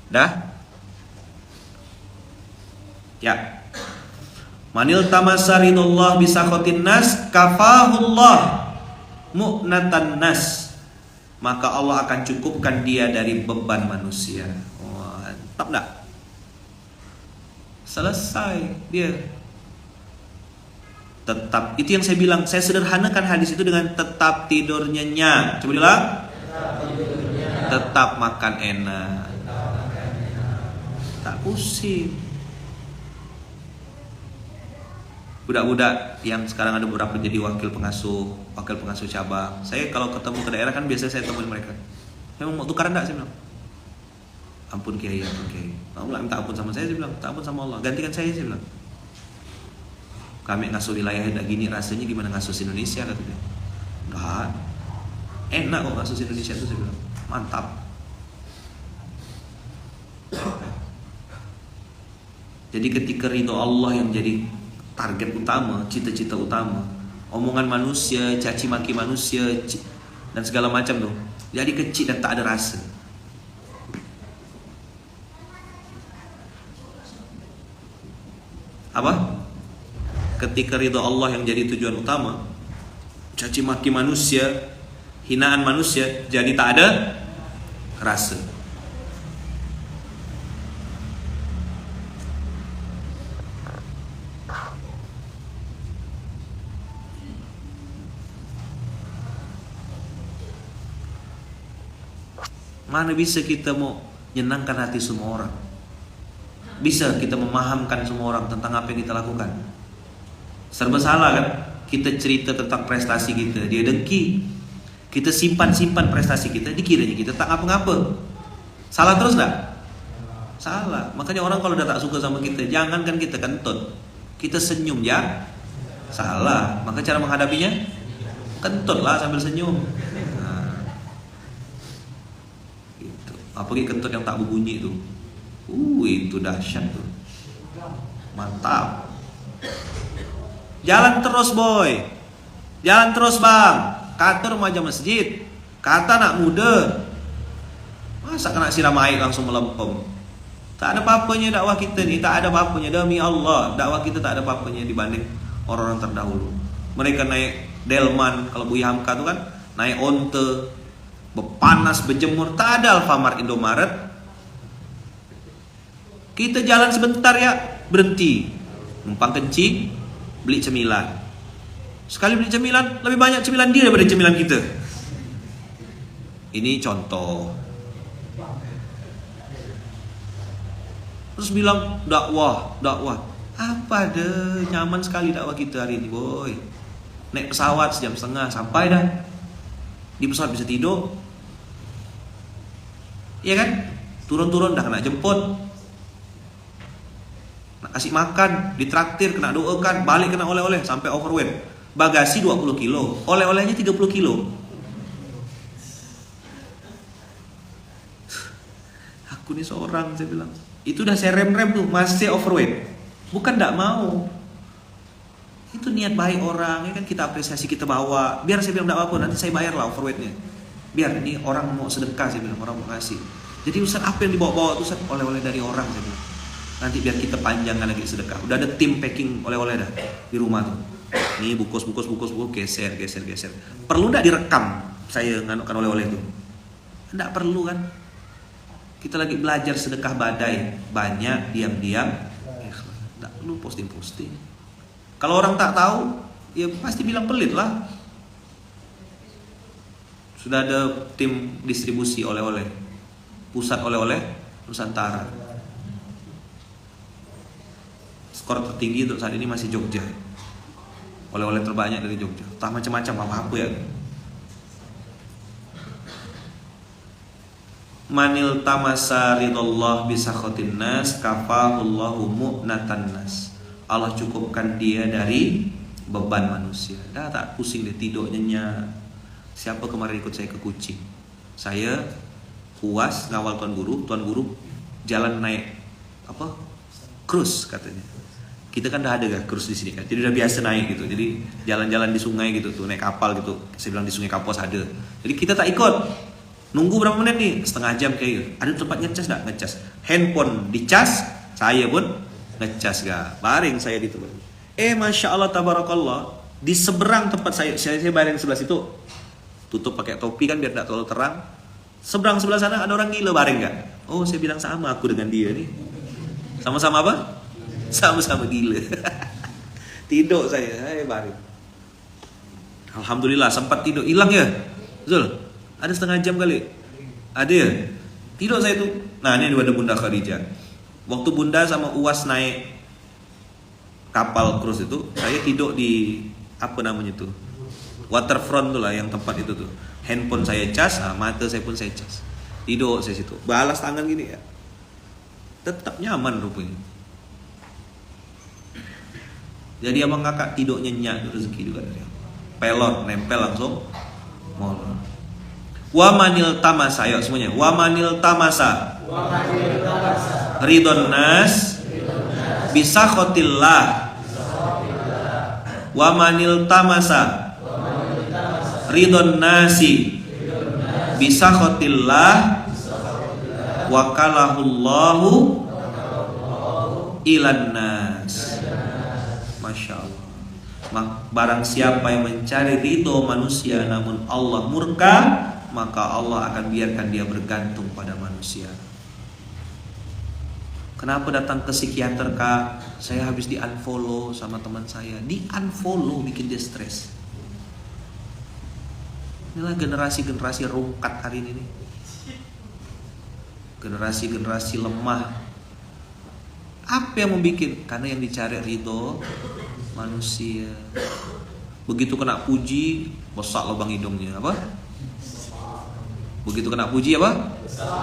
Dah? Ya. Manil tamasaridullah bisakhotin nas kafahullah mu'natan nas. Maka Allah akan cukupkan dia dari beban manusia. Wah, mantap enggak? Selesai dia. Tetap, itu yang saya bilang, saya sederhanakan hadis itu dengan tetap tidur nyenyak. Coba bilang, tetap makan enak, tak pusing. Budak-budak yang sekarang ada beberapa jadi wakil pengasuh cabang. Saya kalau ketemu ke daerah kan biasanya saya temuin mereka. Memang mau tukaran enggak? Saya bilang, ampun kiai, ampun kiai. Allah minta ampun sama saya bilang, minta ampun sama Allah, gantikan saya bilang. Kami ngasuh wilayah tidak gini, rasanya gimana ngasuh Indonesia, kata dia. Enggak, enak kok ngasuh Indonesia itu, saya bilang. Mantap. Jadi ketika ridho Allah yang jadi target utama, cita-cita utama, omongan manusia, caci maki manusia dan segala macam tuh jadi kecil dan tak ada rasa. Apa? Ketika ridho Allah yang jadi tujuan utama, caci maki manusia, hinaan manusia jadi tak ada rasa. Mana bisa kita mau menyenangkan hati semua orang? Bisa kita memahamkan semua orang tentang apa yang kita lakukan? Serba salah kan? Kita cerita tentang prestasi kita, dia dengki. Kita simpan prestasi kita, dikiranya kita tak ngapa-ngapa. Salah terus tak? Salah. Makanya orang kalau udah tak suka sama kita, jangankan kita kentut, kita senyum ya. Salah. Maka cara menghadapinya kentut lah sambil senyum. Apalagi kentut yang tak berbunyi itu. Itu dahsyat tuh. Mantap. Jalan terus boy. Jalan terus bang. Kata remaja masjid, kata anak muda. Masa kena siram air langsung melempem? Tak ada apa-apanya dakwah kita ni. Tak ada apa-apanya, demi Allah. Dakwah kita tak ada apa-apanya dibanding orang-orang terdahulu. Mereka naik delman, kalau Buya Hamka tu kan naik onte, bepanas, berjemur, tak ada Alfamart, Indomaret. Kita jalan sebentar ya, berhenti, numpang kencing, beli cemilan. Sekali beli cemilan, lebih banyak cemilan dia daripada cemilan kita. Ini contoh. Terus bilang dakwah. Apa ada, nyaman sekali dakwah kita hari ini boy. Naik pesawat sejam setengah sampai dah. Di pesawat bisa tidur. Iya kan? Turun-turun dah kena jemput, nak kasih makan, ditraktir, kena doakan, balik kena oleh-oleh sampai overweight. Bagasi 20 kilo, oleh-olehnya 30 kilo. Aku nih seorang, saya bilang, itu udah saya rem-rem tuh, masih overweight. Bukan enggak mau. Itu niat baik orang, ya kan, kita apresiasi, kita bawa. Biar saya bilang enggak apa-apa, nanti saya bayar lah overweightnya. Biar ini orang mau sedekah, saya bilang, orang mau kasih. Jadi Ustaz, apa yang dibawa-bawa tuh Ustaz? Oleh-oleh dari orang, saya bilang. Nanti biar kita panjangkan lagi sedekah. Udah ada tim packing oleh-oleh dah di rumah tuh. Nih bungkus, geser. Perlu enggak direkam saya nganukan oleh-oleh itu? Enggak perlu kan? Kita lagi belajar sedekah badai, banyak diam-diam. Enggak perlu posting-posting. Kalau orang tak tahu, ya pasti bilang pelit lah. Sudah ada tim distribusi oleh-oleh, pusat oleh-oleh Nusantara. Skor tertinggi untuk saat ini masih Jogja. Oleh-oleh terbanyak dari Jogja. Entah macam-macam apa ya. Manil tamasa ridallah bisakhatin nas kafahullahu mu'natan nas. Allah cukupkan dia dari beban manusia. Dah tak pusing dia, tidur nyenyak. Siapa kemarin ikut saya ke Kucing? Saya, UAS ngawal tuan guru jalan naik apa? Cruise katanya. Kita kan udah ada gak cruise di sini kan. Jadi udah biasa naik gitu. Jadi jalan-jalan di sungai gitu tuh, naik kapal gitu. Saya bilang di Sungai Kapuas ada. Jadi kita tak ikut. Nunggu berapa menit nih? Setengah jam kayak gitu. Ada tempat ngecas enggak? Ngecas. Handphone dicas, saya pun ngecas gak. Baring saya di tempat. Masya Allah tabarakallah. Di seberang tempat saya baring sebelah situ. Tutup pakai topi kan biar tidak terlalu terang. Seberang sebelah sana ada orang gila baring gak? Oh, saya bilang sama aku dengan dia nih. Sama-sama apa? Sama-sama gila. Tidur saya baring. Alhamdulillah sempat tidur. Hilang ya? Betul? Ada setengah jam kali. Ada ya? Tidur saya tuh. Nah, ini ada Bunda Khadijah. Waktu Bunda sama UAS naik kapal cruise itu, saya tidur di apa namanya tuh? Waterfront tuh lah yang tempat itu tuh. Handphone saya cas, mata saya pun saya cas. Tidur saya situ. Balas tangan gini ya. Tetap nyaman rupanya. Jadi abang kakak tidur nyenyak itu rezeki juga dari Allah. Pelot nempel langsung molor. Wa manil tamasa, ayo semuanya. Wa manil tamasa. Ridon nas bisa khotillah. Wa manil tamasa. Ridon nasi bisa khotillah. Wakalahullahu ilan nas. Masya Allah. Barang siapa yang mencari ridho manusia namun Allah murka, maka Allah akan biarkan dia bergantung pada manusia. Kenapa datang ke psikiater kak? Saya habis di unfollow sama teman saya. Di unfollow bikin dia stres. Inilah generasi-generasi rungkat hari ini. Generasi-generasi lemah. Apa yang membuat? Karena yang dicari ridho manusia. Begitu kena puji, bosak lubang hidungnya. Apa? Begitu kena puji apa?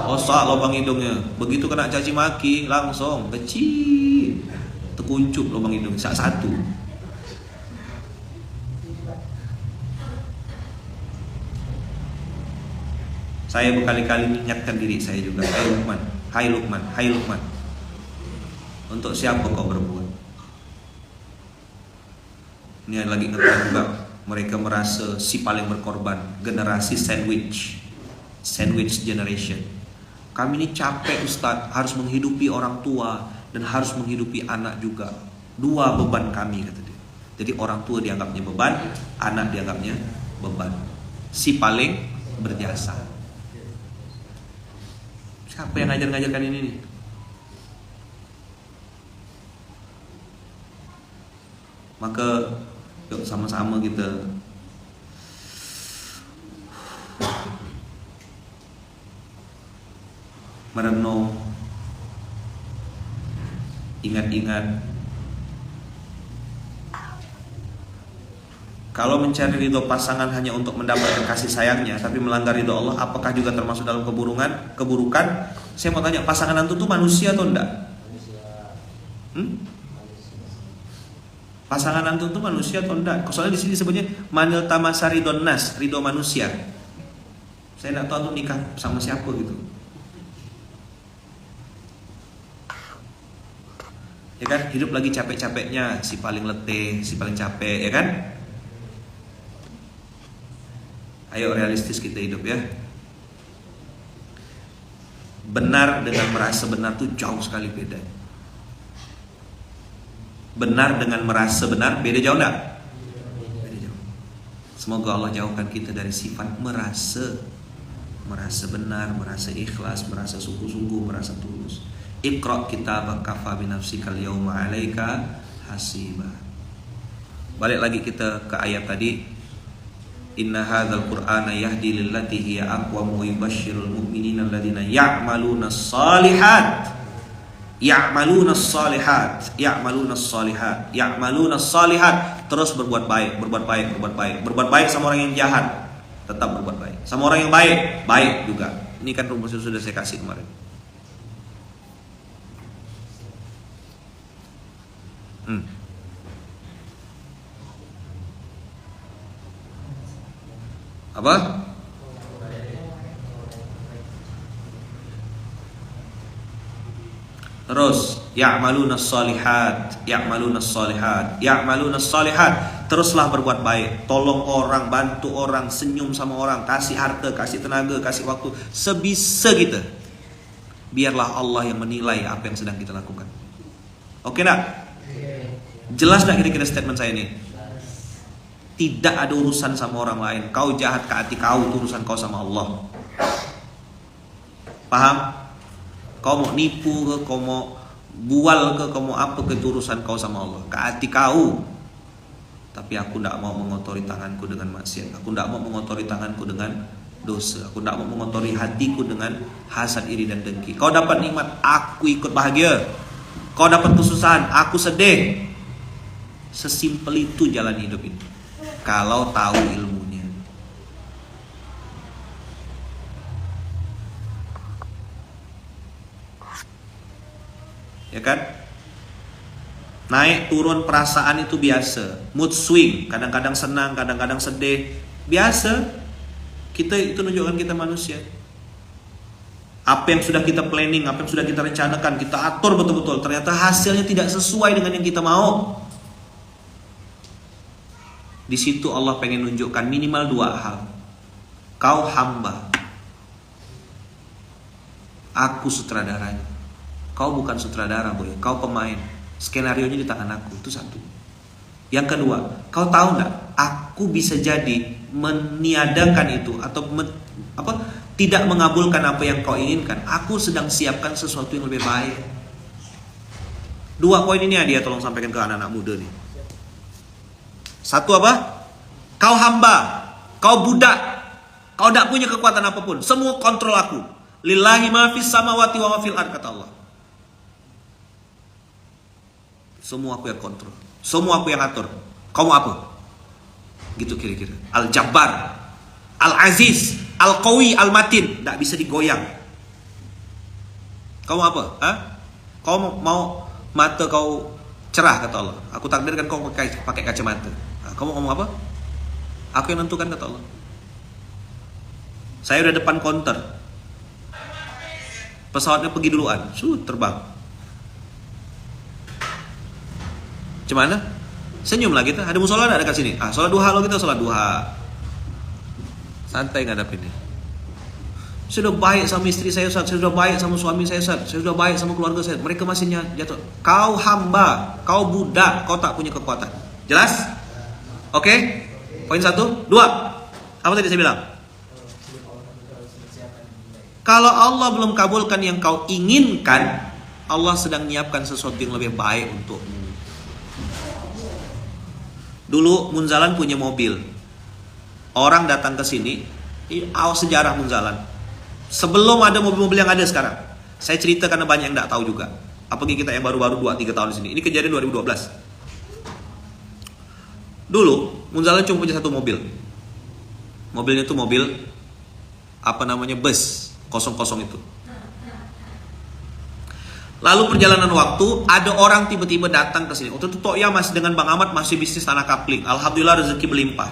Bosak lubang hidungnya. Begitu kena caci maki, langsung kecil, terkuncup lubang hidung satu. Saya berkali-kali mengingatkan diri saya juga. Hai Lukman. Untuk siapa kau berbuat? Ini lagi ngetrend juga. Mereka merasa si paling berkorban. Generasi sandwich generation. Kami ini capek Ustaz, harus menghidupi orang tua dan harus menghidupi anak juga. Dua beban kami kata dia. Jadi orang tua dianggapnya beban, anak dianggapnya beban. Si paling berjasa. Siapa yang ngajar-ngajarkan ini nih? Maka yuk sama-sama kita merenung, ingat-ingat. Kalau mencari ridho pasangan hanya untuk mendapatkan kasih sayangnya, tapi melanggar ridho Allah, apakah juga termasuk dalam keburukan? Saya mau tanya, pasangan antum itu manusia atau enggak? Pasangan antum itu manusia atau enggak? Soalnya di sini disebutnya manil tamasa ridon nas, ridho manusia. Saya enggak tahu antum nikah sama siapa gitu. Ya kan, hidup lagi capek-capeknya, si paling letih, si paling capek, ya kan? Ayo realistis kita hidup ya. Benar dengan merasa benar itu jauh sekali beda. Benar dengan merasa benar beda jauh enggak? Beda jauh. Semoga Allah jauhkan kita dari sifat merasa benar, merasa ikhlas, merasa sungguh-sungguh, merasa tulus. Iqra kitabaka kafa bi nafsikal yauma 'alaika hasiba. Balik lagi kita ke ayat tadi. Inna hadzal qur'ana yahdi lillati hiya aqwam wa yubashshirul mu'minina alladziina ya'malunas shalihat. Terus berbuat baik sama orang yang jahat, tetap berbuat baik. Sama orang yang baik juga. Ini kan rumus yang sudah saya kasih kemarin. Apa? Terus ya'malunas shalihat, ya'malunas shalihat, ya'malunas shalihat. Teruslah berbuat baik, tolong orang, bantu orang, senyum sama orang, kasih harta, kasih tenaga, kasih waktu sebisa kita. Biarlah Allah yang menilai apa yang sedang kita lakukan. Oke nak? Jelas nak kira-kira statement saya ini? Tidak ada urusan sama orang lain. Kau jahat ke hati kau, itu urusan kau sama Allah. Paham? Kau mau nipu ke, kau mau bual ke, kau mau apa ke, itu urusan kau sama Allah. Ke hati kau. Tapi aku tidak mau mengotori tanganku dengan maksiat. Aku tidak mau mengotori tanganku dengan dosa. Aku tidak mau mengotori hatiku dengan hasad, iri dan dengki. Kau dapat nikmat, aku ikut bahagia. Kau dapat kesusahan, aku sedih. Sesimpel itu jalan hidup ini, kalau tahu ilmunya. Ya kan? Naik turun perasaan itu biasa. Mood swing, kadang-kadang senang, kadang-kadang sedih. Biasa. Kita itu menunjukkan kita manusia. Apa yang sudah kita planning, apa yang sudah kita rencanakan, kita atur betul-betul, ternyata hasilnya tidak sesuai dengan yang kita mau. Di situ Allah pengen nunjukkan minimal dua hal. Kau hamba, aku sutradaranya. Kau bukan sutradara boy, kau pemain. Skenarionya di tangan aku, itu satu. Yang kedua, kau tahu nggak? Aku bisa jadi meniadakan itu atau tidak mengabulkan apa yang kau inginkan. Aku sedang siapkan sesuatu yang lebih baik. Dua poin ini dia tolong sampaikan ke anak-anak muda nih. Satu apa? Kau hamba, kau budak, kau tidak punya kekuatan apapun. Semua kontrol aku. Lillahi ma fis samawati wa ma fil ard, kata Allah. Semua aku yang kontrol, semua aku yang atur. Kau mau apa? Gitu kira-kira. Al-Jabbar, Al-Aziz, Al-Qawi, Al-Matin, tidak bisa digoyang. Kau mau apa? Hah? Kau mau mata kau cerah, kata Allah. Aku takdirkan kau pakai kacamata. Kau mau ngomong apa? Aku yang nentukan, kata Allah. Saya udah depan counter. Pesawatnya pergi duluan, terbang. Gimana? Senyum lah kita. Ada musola ada dekat sini. Sholat duha lo, kita sholat duha. Santai ngadapinnya. Saya sudah baik sama istri saya, Ustaz. Saya sudah baik sama suami saya, Ustaz. Saya sudah baik sama keluarga saya. Mereka masih jatuh. Kau hamba, kau budak, kau tak punya kekuatan. Jelas? Oke? Poin 1, 2. Apa tadi saya bilang? Kalau Allah belum kabulkan yang kau inginkan, Allah sedang menyiapkan sesuatu yang lebih baik untukmu. Dulu Munzalan punya mobil. Orang datang ke sini, sejarah Munzalan. Sebelum ada mobil-mobil yang ada sekarang. Saya cerita karena banyak yang tidak tahu juga. Apalagi kita yang baru-baru 2-3 tahun di sini. Ini kejadian 2012. Dulu Munzalan cuma punya satu mobil. Mobilnya itu mobil bus 00 itu. Lalu perjalanan waktu, ada orang tiba-tiba datang ke sini. Waktu itu Tok Ya masih dengan Bang Ahmad masih bisnis tanah kapling. Alhamdulillah rezeki berlimpah.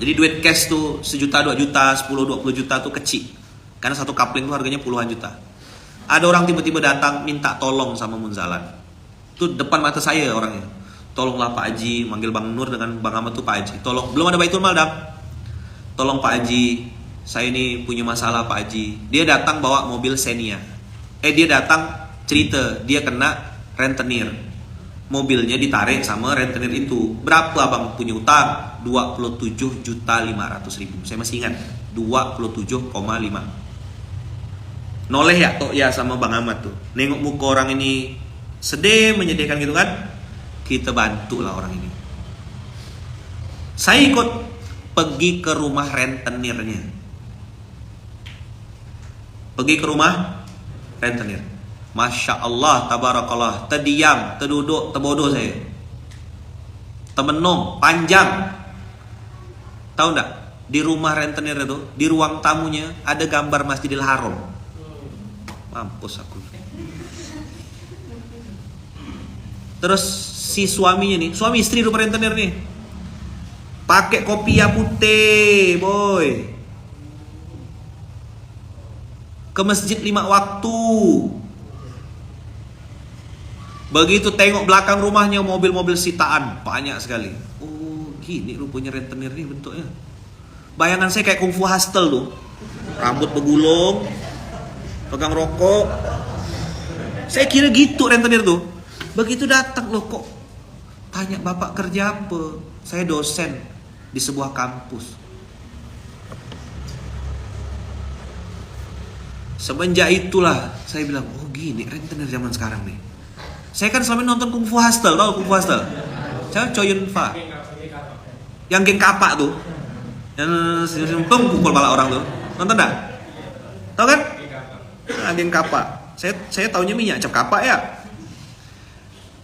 Jadi duit cash tuh 1 juta, 2 juta, 10-20 juta tuh kecil. Karena satu kapling tuh harganya puluhan juta. Ada orang tiba-tiba datang minta tolong sama Munzalan. Itu depan mata saya orangnya. Tolonglah Pak Haji, manggil Bang Nur dengan Bang Ahmad tuh Pak Haji. Tolong, belum ada Baitul Mal dam. Tolong Pak Haji, saya ini punya masalah Pak Haji. Dia datang bawa mobil Xenia. Dia datang cerita dia kena rentenir. Mobilnya ditarik sama rentenir itu. Berapa abang punya utang? 27.500.000. Saya masih ingat 27,5. Noleh ya Tok Ya sama Bang Ahmad tuh. Nengok muka orang ini sedih, menyedihkan gitu kan. Kita bantulah orang ini. Saya ikut pergi ke rumah rentenirnya. Pergi ke rumah rentenir. Masya Allah, tabarakallah. Terdiam, terduduk, terbodoh saya. Termenung, panjang. Tahu enggak? Di rumah rentenir itu, di ruang tamunya ada gambar Masjidil Haram. Mampus aku. Terus si suaminya nih, suami istri rumah rentenir nih, pakai kopiah putih, boy. Ke masjid 5 waktu. Begitu tengok belakang rumahnya, mobil-mobil sitaan banyak sekali. Oh, gini rupanya rentenir ini bentuknya. Bayangan saya kayak kungfu hustle tuh. Rambut bergulung, pegang rokok. Saya kira gitu rentenir tuh. Begitu datang, loh kok tanya bapak kerja apa? Saya dosen di sebuah kampus. Semenjak itulah saya bilang, oh gini rentenir zaman sekarang nih. Saya kan selama ini nonton Kung Fu Hustle, tau Kung Fu Hustle? Saya Choi Yun Fat. Yang geng kapak tuh. Yang pukul kepala orang tuh. Nonton enggak? Tahu kan? Nah, geng kapak. Saya taunya minyak cap kapak ya.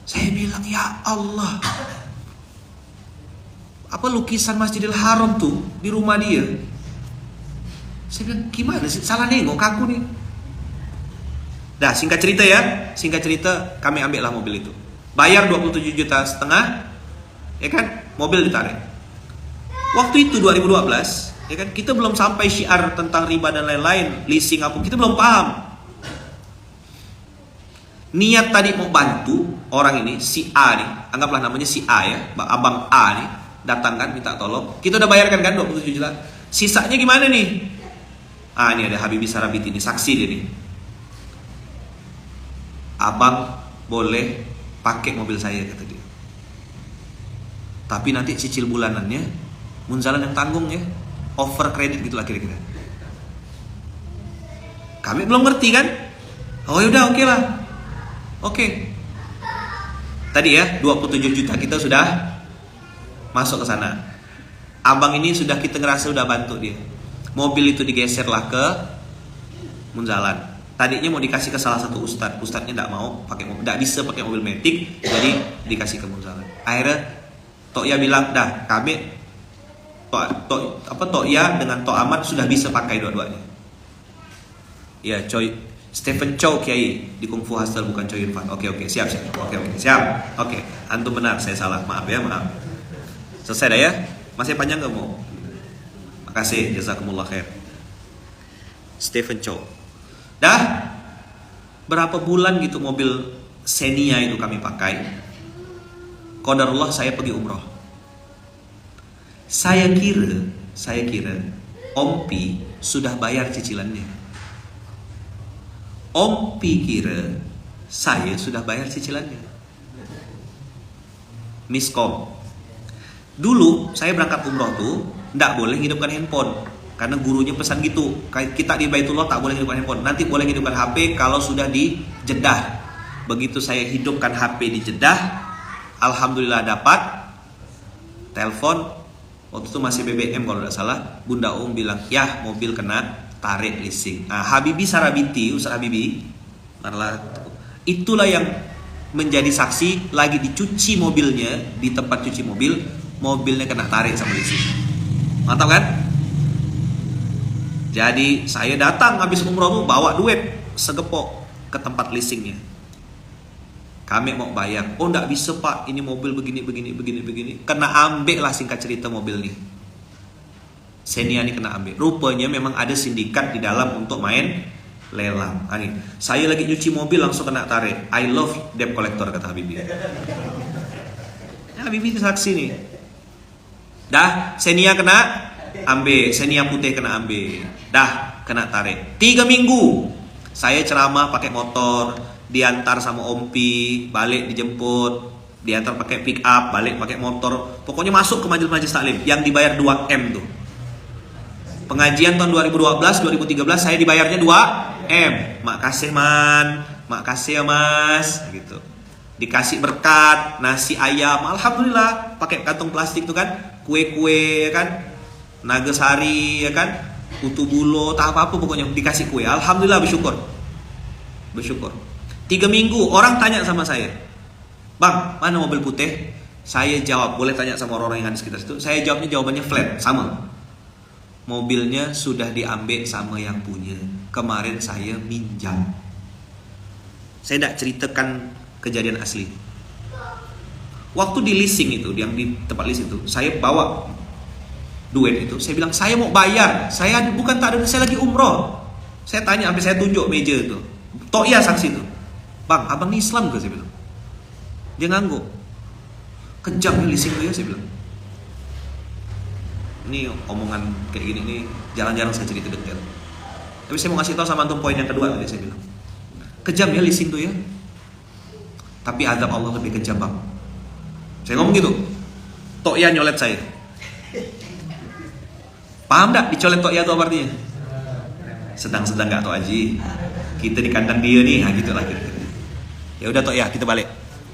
Saya bilang, ya Allah. Apa lukisan Masjidil Haram tuh di rumah dia? Saya bilang, gimana sih? Salah nengok aku nih. Dah, singkat cerita kami ambil lah mobil itu. Bayar 27,5 juta, ya kan? Mobil ditarik. Waktu itu 2012, ya kan? Kita belum sampai syiar tentang riba dan lain-lain, leasing apa, kita belum paham. Niat tadi mau bantu orang ini, si A nih, anggaplah namanya si A ya, abang A nih, datang kan minta tolong. Kita udah bayarkan kan 27 juta. Sisanya gimana nih? Ah, ini ada Habibie Sarabiti ini, saksi dia nih. Abang boleh pakai mobil saya, kata dia. Tapi nanti cicil bulanannya Munzalan yang tanggung ya. Over kredit gitulah kira-kira. Kami belum ngerti kan? Oh yaudah, oke lah. Oke. Tadi ya 27 juta kita sudah masuk ke sana. Abang ini sudah kita ngerasa udah bantu dia. Mobil itu digeserlah ke Munzalan. Tadinya mau dikasih ke salah satu ustadznya tidak mau pakai mobil, tidak bisa pakai mobil metik, jadi dikasih ke Munzalan. Akhirnya Tokya bilang, dah kami Tokya dengan Tok Ahmad sudah bisa pakai dua-duanya. Ya, Stephen Chow Kiai di Kung Fu Hustle, bukan Choi Yun Fat. Oke, siap. Oke, antum benar, saya salah, maaf. Selesai dah ya. Masih panjang gak mau? Makasih, jazakumullah khair. Stephen Chow. Dah berapa bulan gitu mobil Xenia itu kami pakai. Qadarullah saya pergi umroh. Saya kira Om Pi sudah bayar cicilannya. Om Pi kira saya sudah bayar cicilannya. Miskom. Dulu saya berangkat umroh tuh tidak boleh hidupkan handphone. Karena gurunya pesan gitu, kita di Baitullah tak boleh hidupkan handphone. Nanti boleh hidupkan HP kalau sudah di Jeddah. Begitu saya hidupkan HP di Jeddah, alhamdulillah dapat telepon. Waktu itu masih BBM kalau tidak salah. Bunda bilang, ya mobil kena tarik leasing. Nah, Habibie Sarabiti, Ustaz Habibie, itulah yang menjadi saksi. Lagi dicuci mobilnya di tempat cuci mobil, mobilnya kena tarik sama leasing. Mantap kan? Jadi saya datang habis umroh tuh bawa duit segepok ke tempat leasingnya. Kami mau bayar. Oh enggak bisa pak, ini mobil begini. Kena ambil lah singkat cerita mobil nih. Xenia ini kena ambil. Rupanya memang ada sindikat di dalam untuk main lelang. Nih, saya lagi nyuci mobil langsung kena tarik. I love debt collector, kata Habibie. Ya, Habibie saksi nih. Dah, Xenia kena ambil, Xenia putih kena ambil. Dah, kena tarik 3 minggu. Saya ceramah pakai motor, diantar sama Om Pi, balik dijemput, diantar pakai pick up, balik pakai motor. Pokoknya masuk ke majelis taklim yang dibayar 2M tuh. Pengajian tahun 2012, 2013 saya dibayarnya 2M. Makasih man, makasih ya mas, gitu. Dikasih berkat, nasi ayam, alhamdulillah, pakai kantong plastik tuh kan, kue-kue ya kan, nagasari ya kan, putu bulo, tak apa-apa pokoknya dikasih kue. Alhamdulillah, bersyukur. 3 minggu orang tanya sama saya, bang mana mobil putih? Saya jawab, boleh tanya sama orang-orang yang ada di sekitar situ. Saya jawabnya jawabannya flat, sama. Mobilnya sudah diambil sama yang punya. Kemarin saya minjam. Saya tidak ceritakan kejadian asli. Waktu di leasing itu, yang di tempat leasing itu, saya bawa duit itu. Saya bilang saya mau bayar. Saya bukan tak ada, saya lagi umroh. Saya tanya sampai saya tunjuk meja itu. Tokya saksi itu. Bang, abang ini Islam ke? Saya bilang. Dia ngangguk. Kejam ya leasing tuh ya, saya bilang. Ini omongan kayak gini nih jarang-jarang saya cerita detail. Tapi saya mau ngasih tahu sama antum poin yang kedua tadi saya bilang. Kejam ya leasing tuh ya. Tapi azab Allah lebih kejam, Bang. Saya ngomong gitu. Tok ya nyolet saya. Paham tak dicolet tok ya itu apa artinya? Sedang-sedang gak Tok Haji. Kita di kandang dia nih, nah gitulah kira-kira. Ya udah Tok ya, kita balik.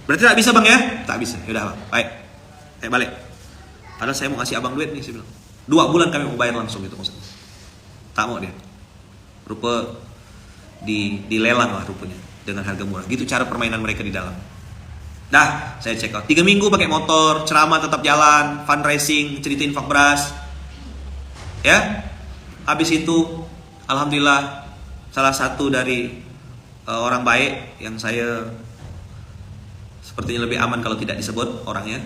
Berarti tak bisa Bang ya? Tak bisa. Ya udah Bang. Baik. Ayo balik. Padahal saya mau kasih Abang duit nih, saya bilang. 2 bulan kami mau bayar langsung gitu maksudnya. Tak mau dia. Rupa dilelang lah rupanya dengan harga murah. Gitu cara permainan mereka di dalam. Dah, saya check out. 3 minggu pakai motor, ceramah tetap jalan, fundraising, ceritain infak beras. Ya. Habis itu alhamdulillah salah satu dari orang baik yang saya sepertinya lebih aman kalau tidak disebut orangnya,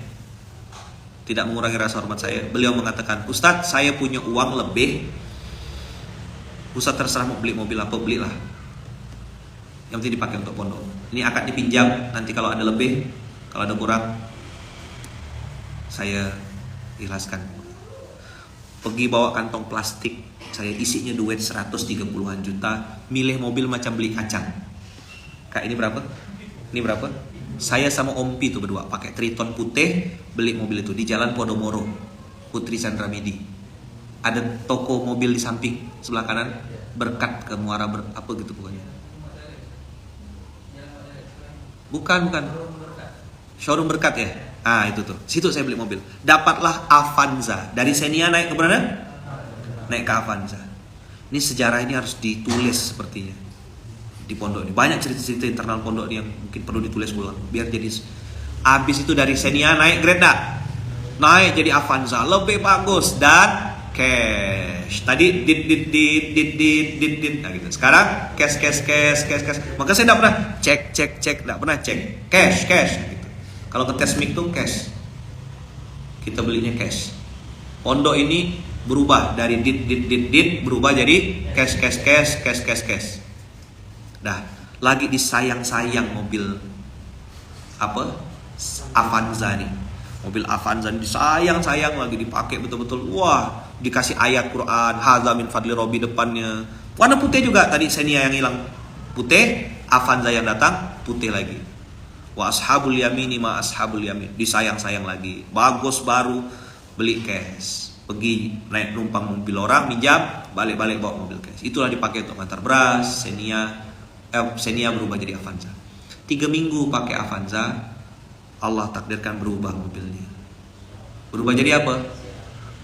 tidak mengurangi rasa hormat saya. Beliau mengatakan, Ustadz saya punya uang lebih, Ustadz terserah mau beli mobil apa belilah, yang penting dipakai untuk pondok. Ini akan dipinjam, nanti kalau ada lebih, kalau ada kurang saya ikhlaskan. Pergi bawa kantong plastik, saya isinya duit 130-an juta, milih mobil macam beli kacang. Kak ini berapa? Ini berapa? Saya sama Ompi tuh berdua pakai Triton putih, beli mobil itu di Jalan Podomoro, Putri Chandramidi. Ada toko mobil di samping sebelah kanan, Berkat ke Muara apa gitu pokoknya. Bukan. Showroom Berkat ya. Ah itu tuh. Situ saya beli mobil. Dapatlah Avanza. Dari Xenia naik ke mana? Naik ke Avanza. Ini sejarah ini harus ditulis sepertinya di pondok ini. Banyak cerita-cerita internal pondok ini yang mungkin perlu ditulis ulang biar jadi. Abis itu dari Xenia naik Greda, naik jadi Avanza lebih bagus dan cash. Tadi dit nah gitu. Sekarang cash. Maka saya tidak pernah cek, tidak pernah cek cash nah, gitu. Kalau ke Tesmik tuh cash, kita belinya cash. Pondok ini berubah dari dit berubah jadi cash. Dah, lagi disayang-sayang mobil apa? Avanza nih. Mobil Avanza ini disayang-sayang lagi dipakai betul-betul. Wah, dikasih ayat Quran, hadza min fadli robbi depannya. Warna putih juga tadi Xenia yang hilang putih, Avanza yang datang putih lagi. Wa ashabul yamini ma ashabul yamin. Disayang-sayang lagi. Bagus baru, beli cash. Pergi naik numpang mobil orang, minjam, balik-balik bawa mobil cash. Itulah dipakai untuk ngantar beras. Xenia berubah jadi Avanza. 3 minggu pakai Avanza, Allah takdirkan berubah mobilnya. Berubah jadi apa?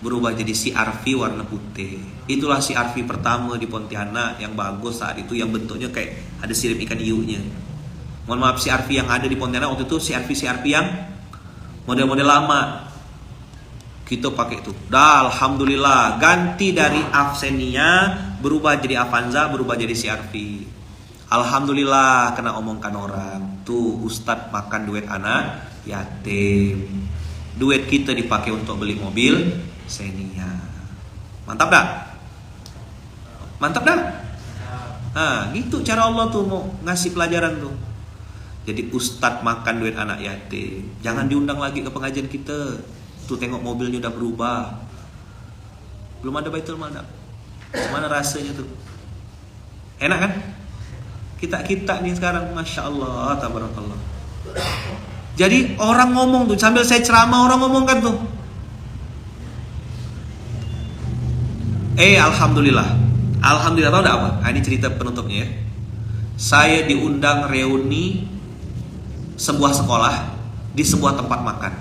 Berubah jadi CR-V warna putih. Itulah CR-V pertama di Pontianak yang bagus saat itu, yang bentuknya kayak ada sirip ikan hiunya. Mohon maaf, CR-V yang ada di Pontianak waktu itu CR-V yang model-model lama. Kita pakai itu. Dah, alhamdulillah ganti dari Xenia berubah jadi Avanza, berubah jadi CR-V. Alhamdulillah kena omongkan orang. Tuh Ustadz makan duit anak yatim. Duit kita dipakai untuk beli mobil Xenia. Mantap dah? Mantap dah? Nah, gitu cara Allah tuh mau ngasih pelajaran tuh. Jadi Ustadz makan duit anak yatim, jangan diundang lagi ke pengajian kita. Tuh tengok mobilnya udah berubah. Belum ada Baitul Mal. Mana rasanya tuh? Enak kan? Kita nih sekarang, Masya Allah, tabarakallah. Jadi orang ngomong tuh, sambil saya ceramah orang ngomong kan tuh. Alhamdulillah. Alhamdulillah, tahu enggak apa? Nah, ini cerita penutupnya ya. Saya diundang reuni sebuah sekolah di sebuah tempat makan.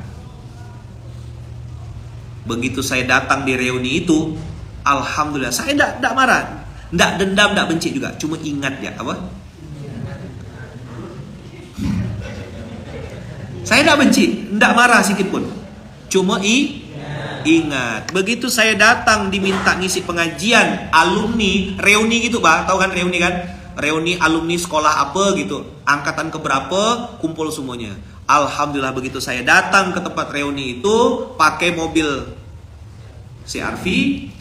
Begitu saya datang di reuni itu, alhamdulillah, saya enggak marah, enggak dendam, enggak benci juga, cuma ingat ya apa? Saya enggak benci, enggak marah sedikit pun, cuma ingat. Begitu saya datang diminta ngisi pengajian alumni reuni gitu, Pak, tahu kan reuni kan? Reuni alumni sekolah apa gitu, angkatan keberapa, kumpul semuanya. Alhamdulillah begitu saya datang ke tempat reuni itu pakai mobil CR-V,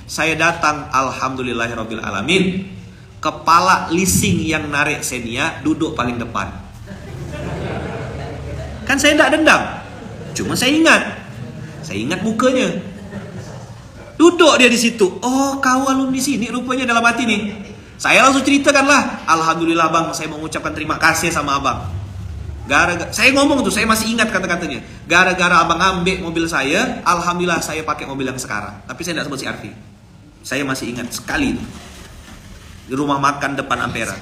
saya datang alhamdulillahirabbil alamin. Kepala leasing yang narik Xenia duduk paling depan. Kan saya tidak dendam. Cuma saya ingat mukanya. Duduk dia di situ. Oh, kau alumni sini rupanya dalam hati nih. Saya langsung ceritakanlah, alhamdulillah bang, saya mau mengucapkan terima kasih sama abang. Saya ngomong tuh, saya masih ingat kata-katanya. Gara-gara abang ambil mobil saya, alhamdulillah saya pakai mobil yang sekarang. Tapi saya tidak sebut si Arfi. Saya masih ingat sekali tuh. Di rumah makan depan Ampera.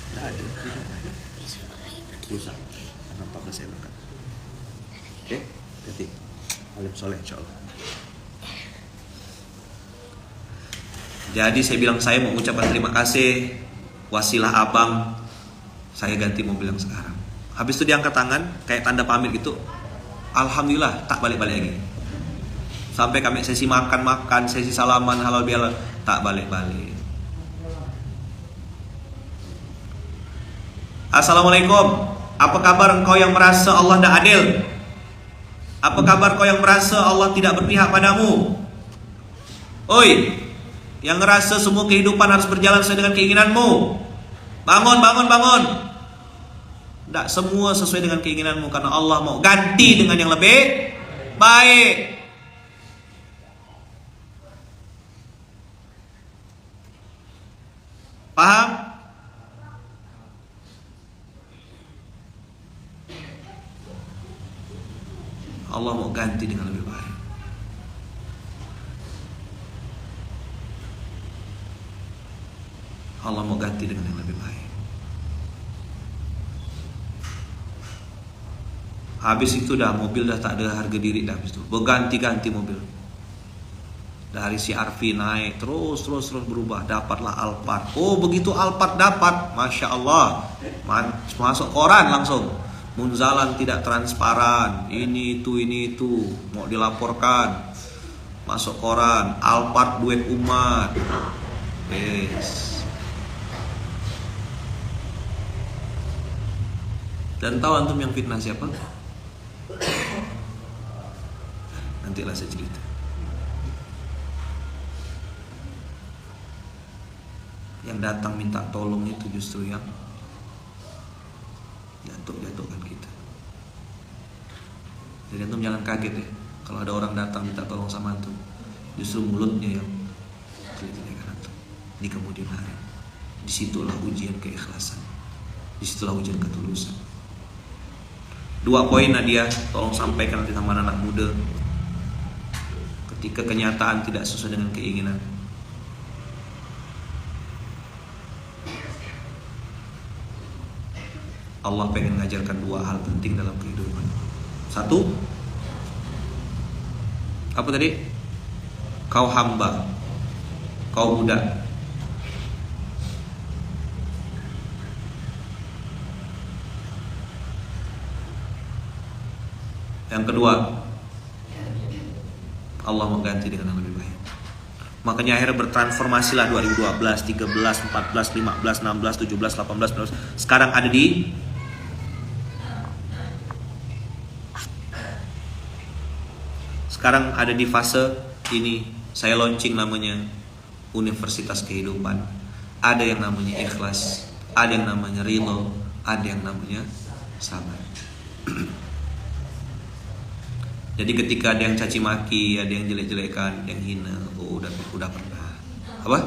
Tidak ada. Rusak. Nampak saya makan. Oke, berarti alim soleh insyaallah. Jadi saya bilang saya mau ucapkan terima kasih, wasilah abang, saya ganti mobil yang sekarang. Habis itu diangkat tangan, kayak tanda pamit gitu. Alhamdulillah, tak balik-balik lagi. Sampai kami sesi makan-makan, sesi salaman, halal bihalal, tak balik-balik. Assalamualaikum. Apa kabar engkau yang merasa Allah tidak adil? Apa kabar kau yang merasa Allah tidak berpihak padamu? Oi, yang ngerasa semua kehidupan harus berjalan sesuai dengan keinginanmu, bangun, bangun, bangun. Tidak semua sesuai dengan keinginanmu, karena Allah mau ganti dengan yang lebih baik. Paham? Allah mau ganti dengan lebih baik. Allah mau ganti dengan yang lebih baik. Habis itu dah mobil dah tak ada harga diri dah, habis itu berganti-ganti mobil. Dari si Arfi naik terus berubah, dapatlah Alphard. Oh begitu Alphard dapat, masya Allah, masuk koran langsung. Munzalan tidak transparan, ini itu mau dilaporkan, masuk koran, Alphard duet umat. Yes. Dan tahu antum yang fitnah siapa? Nantilah saya cerita. Yang datang minta tolong itu justru yang jatuhkan kita. Jadi antum jangan kaget ya, kalau ada orang datang minta tolong sama antum, justru mulutnya yang jelek-jelekan antum di kemudian hari. Disitulah ujian keikhlasan, disitulah ujian ketulusan. 2 poin Nadia, tolong sampaikan nanti sama anak muda. Ketika kenyataan tidak sesuai dengan keinginan, Allah pengen mengajarkan 2 hal penting dalam kehidupan. 1, apa tadi? Kau hamba, kau budak. Yang kedua, Allah mau ganti dengan yang lebih baik. Makanya akhirnya bertransformasilah 2012, 13, 14, 15, 16, 17, 18, 19. Sekarang ada di fase ini. Saya launching namanya Universitas Kehidupan. Ada yang namanya ikhlas, ada yang namanya ridho, ada yang namanya sabar. Jadi ketika ada yang caci maki, ada yang jelek-jelekan, yang hina, oh udah pernah. Apa?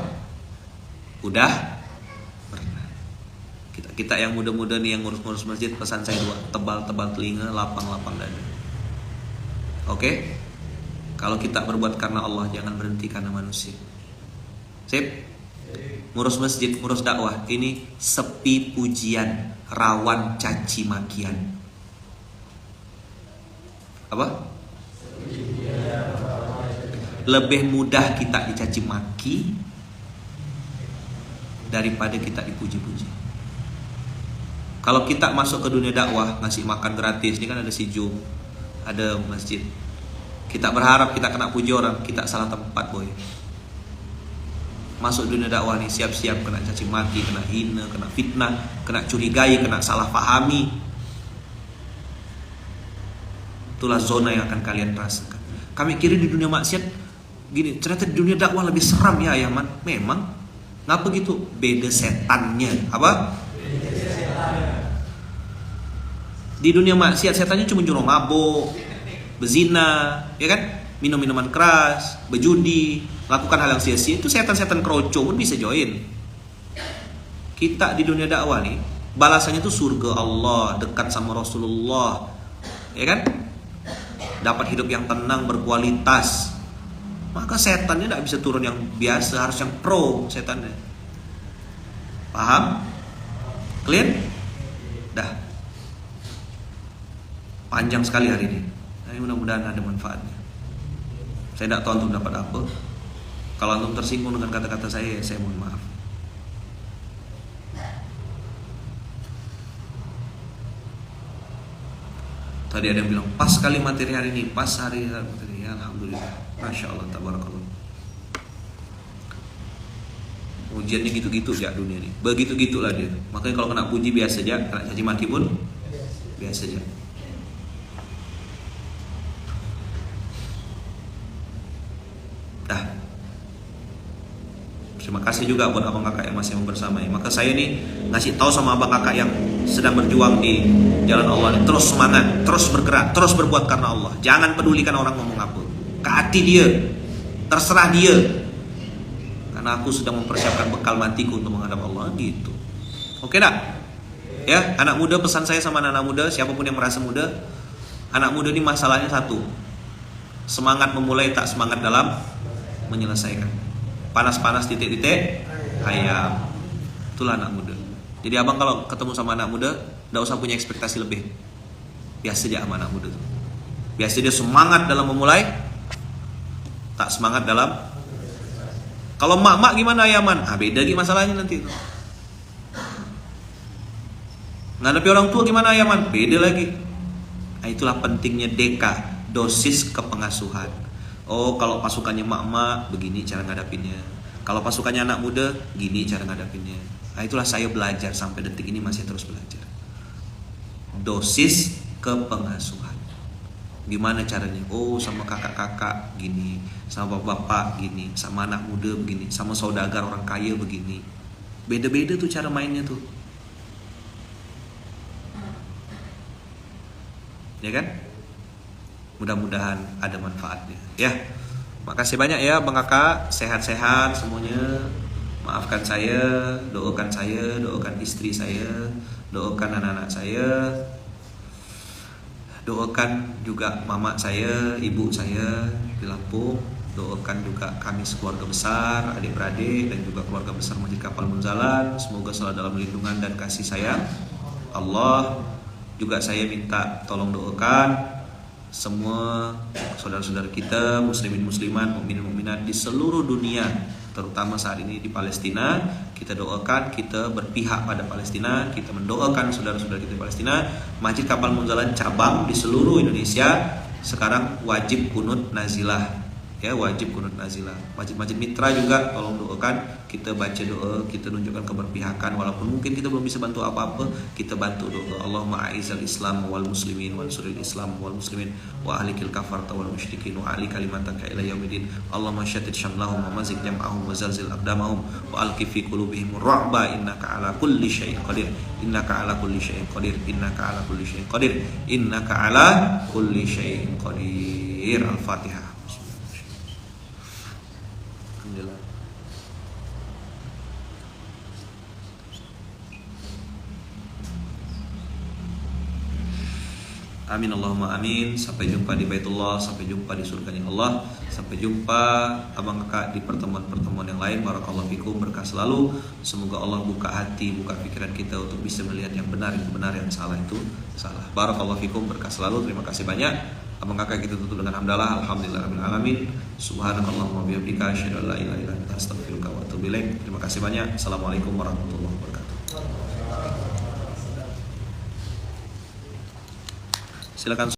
Udah pernah. Kita yang muda-muda nih yang ngurus-ngurus masjid, pesan saya 2, tebal-tebal telinga, lapang-lapang dada. Oke? Kalau kita berbuat karena Allah, jangan berhenti karena manusia. Sip? Ngurus masjid, ngurus dakwah, ini sepi pujian, rawan caci makian. Apa? Lebih mudah kita dicaci maki daripada kita dipuji-puji. Kalau kita masuk ke dunia dakwah, ngasih makan gratis, ini kan ada si Jum, ada masjid. Kita berharap kita kena puji orang, kita salah tempat boy. Masuk dunia dakwah nih, siap-siap kena caci maki, kena hina, kena fitnah, kena curigai, kena salah pahami. Itulah zona yang akan kalian rasakan. Kami kira di dunia maksiat gini, ternyata di dunia dakwah lebih seram ya Yaman. Memang. Ngapa gitu? Beda setannya. Apa? Di dunia maksiat setannya cuma nyuruh mabuk, bezina, ya kan? Minum minuman keras, berjudi, lakukan hal yang sia-sia. Itu setan-setan kroco pun bisa join. Kita di dunia dakwah nih, balasannya tuh surga Allah, dekat sama Rasulullah, ya kan? Dapat hidup yang tenang, berkualitas. Maka setannya tidak bisa turun yang biasa, harus yang pro setannya. Paham? Clear? Dah. Panjang sekali hari ini. Nah, mudah-mudahan ada manfaatnya. Saya tidak tahu antum dapat apa. Kalau antum tersinggung dengan kata-kata saya mohon maaf. Tadi ada yang bilang pas sekali materi hari ini, pas hari materi. Ya, alhamdulillah, masya Allah, tabarakallah. Ujiannya gitu-gitu ya dunia ini, begitu-gitulah dia. Makanya kalau kena puji biasa aja, kena caci maki pun biasa aja. Dah. Terima kasih juga buat abang kakak yang masih mau bersamai. Maka saya nih ngasih tahu sama abang kakak yang sedang berjuang di jalan Allah nih, terus semangat, terus bergerak, terus berbuat karena Allah. Jangan pedulikan orang ngomong apa. Ke hati dia, terserah dia. Karena aku sedang mempersiapkan bekal matiku untuk menghadap Allah gitu. Oke dah? Ya, anak muda, pesan saya sama anak muda, siapapun yang merasa muda, anak muda ini masalahnya satu. Semangat memulai, tak semangat dalam menyelesaikan. Panas-panas titik-titik ayam. Itulah anak muda. Jadi abang kalau ketemu sama anak muda, tidak usah punya ekspektasi lebih. Biasa aja sama anak muda tuh. Biasa dia semangat dalam memulai, tak semangat dalam. Kalau mak-mak gimana Yaman? Beda lagi masalahnya nanti itu. Ngadapi orang tua gimana Yaman? Beda lagi. Nah, itulah pentingnya DK, dosis kepengasuhan. Oh, kalau pasukannya mak-mak, begini cara ngadapinnya. Kalau pasukannya anak muda, gini cara ngadapinnya. Nah, itulah saya belajar sampai detik ini masih terus belajar. Dosis kepengasuhan. Gimana caranya? Oh, sama kakak-kakak gini, sama bapak gini, sama anak muda begini, sama saudagar orang kaya begini. Beda-beda tuh cara mainnya tuh. Ya kan? Mudah-mudahan ada manfaatnya. Ya, makasih banyak ya Bang Kakak. Sehat-sehat semuanya. Maafkan saya, doakan istri saya, doakan anak-anak saya, doakan juga mama saya, ibu saya di Lampung, doakan juga kami sekeluarga besar, adik-beradik dan juga keluarga besar Masjid Kapal Munzalan. Semoga selalu dalam lindungan dan kasih sayang Allah. Juga saya minta tolong doakan semua saudara-saudara kita, muslimin muslimat, mukminin mukminat di seluruh dunia, terutama saat ini di Palestina. Kita doakan, kita berpihak pada Palestina, kita mendoakan saudara-saudara kita di Palestina. Masjid Kapal Munzalan cabang di seluruh Indonesia sekarang wajib kunut nazilah. Ya, wajib kunut nazilah. Masjid-masjid mitra juga tolong doakan, kita baca doa, kita tunjukkan keberpihakan walaupun mungkin kita belum bisa bantu apa-apa, kita bantu doa. Allahumma a'izzal Islam wal muslimin wa ansuril Islam wal muslimin wa ahlikil kafarta wal musyrikin wa ali kalimataka ila yaumidin. Allahumma syattid syamlahum wa mazik jam'ahum wa zalzil aqdamahum wa alqi fi qulubihim ru'ba innaka ala kulli syai'in qadir. Innaka ala kulli syai'in qadir. Innaka ala kulli syai'in qadir. Innaka ala kulli syai'in qadir. Al-Fatihah. Amin Allahumma amin. Sampai jumpa di Baitullah, sampai jumpa di surganya Allah, sampai jumpa abang kakak di pertemuan-pertemuan yang lain. Barakallahu fikum, berkah selalu. Semoga Allah buka hati, buka pikiran kita untuk bisa melihat yang benar itu benar, yang salah itu salah. Barakallahu fikum, berkah selalu. Terima kasih banyak. Abang kakak kita tutup dengan hamdalah. Alhamdulillahirabbil alamin. Subhanakallahumma wa bihamdika asyhadu an la ilaha illa anta astaghfiruka wa atubu ilaik. Terima kasih banyak. Assalamualaikum warahmatullahi wabarakatuh. Silakan.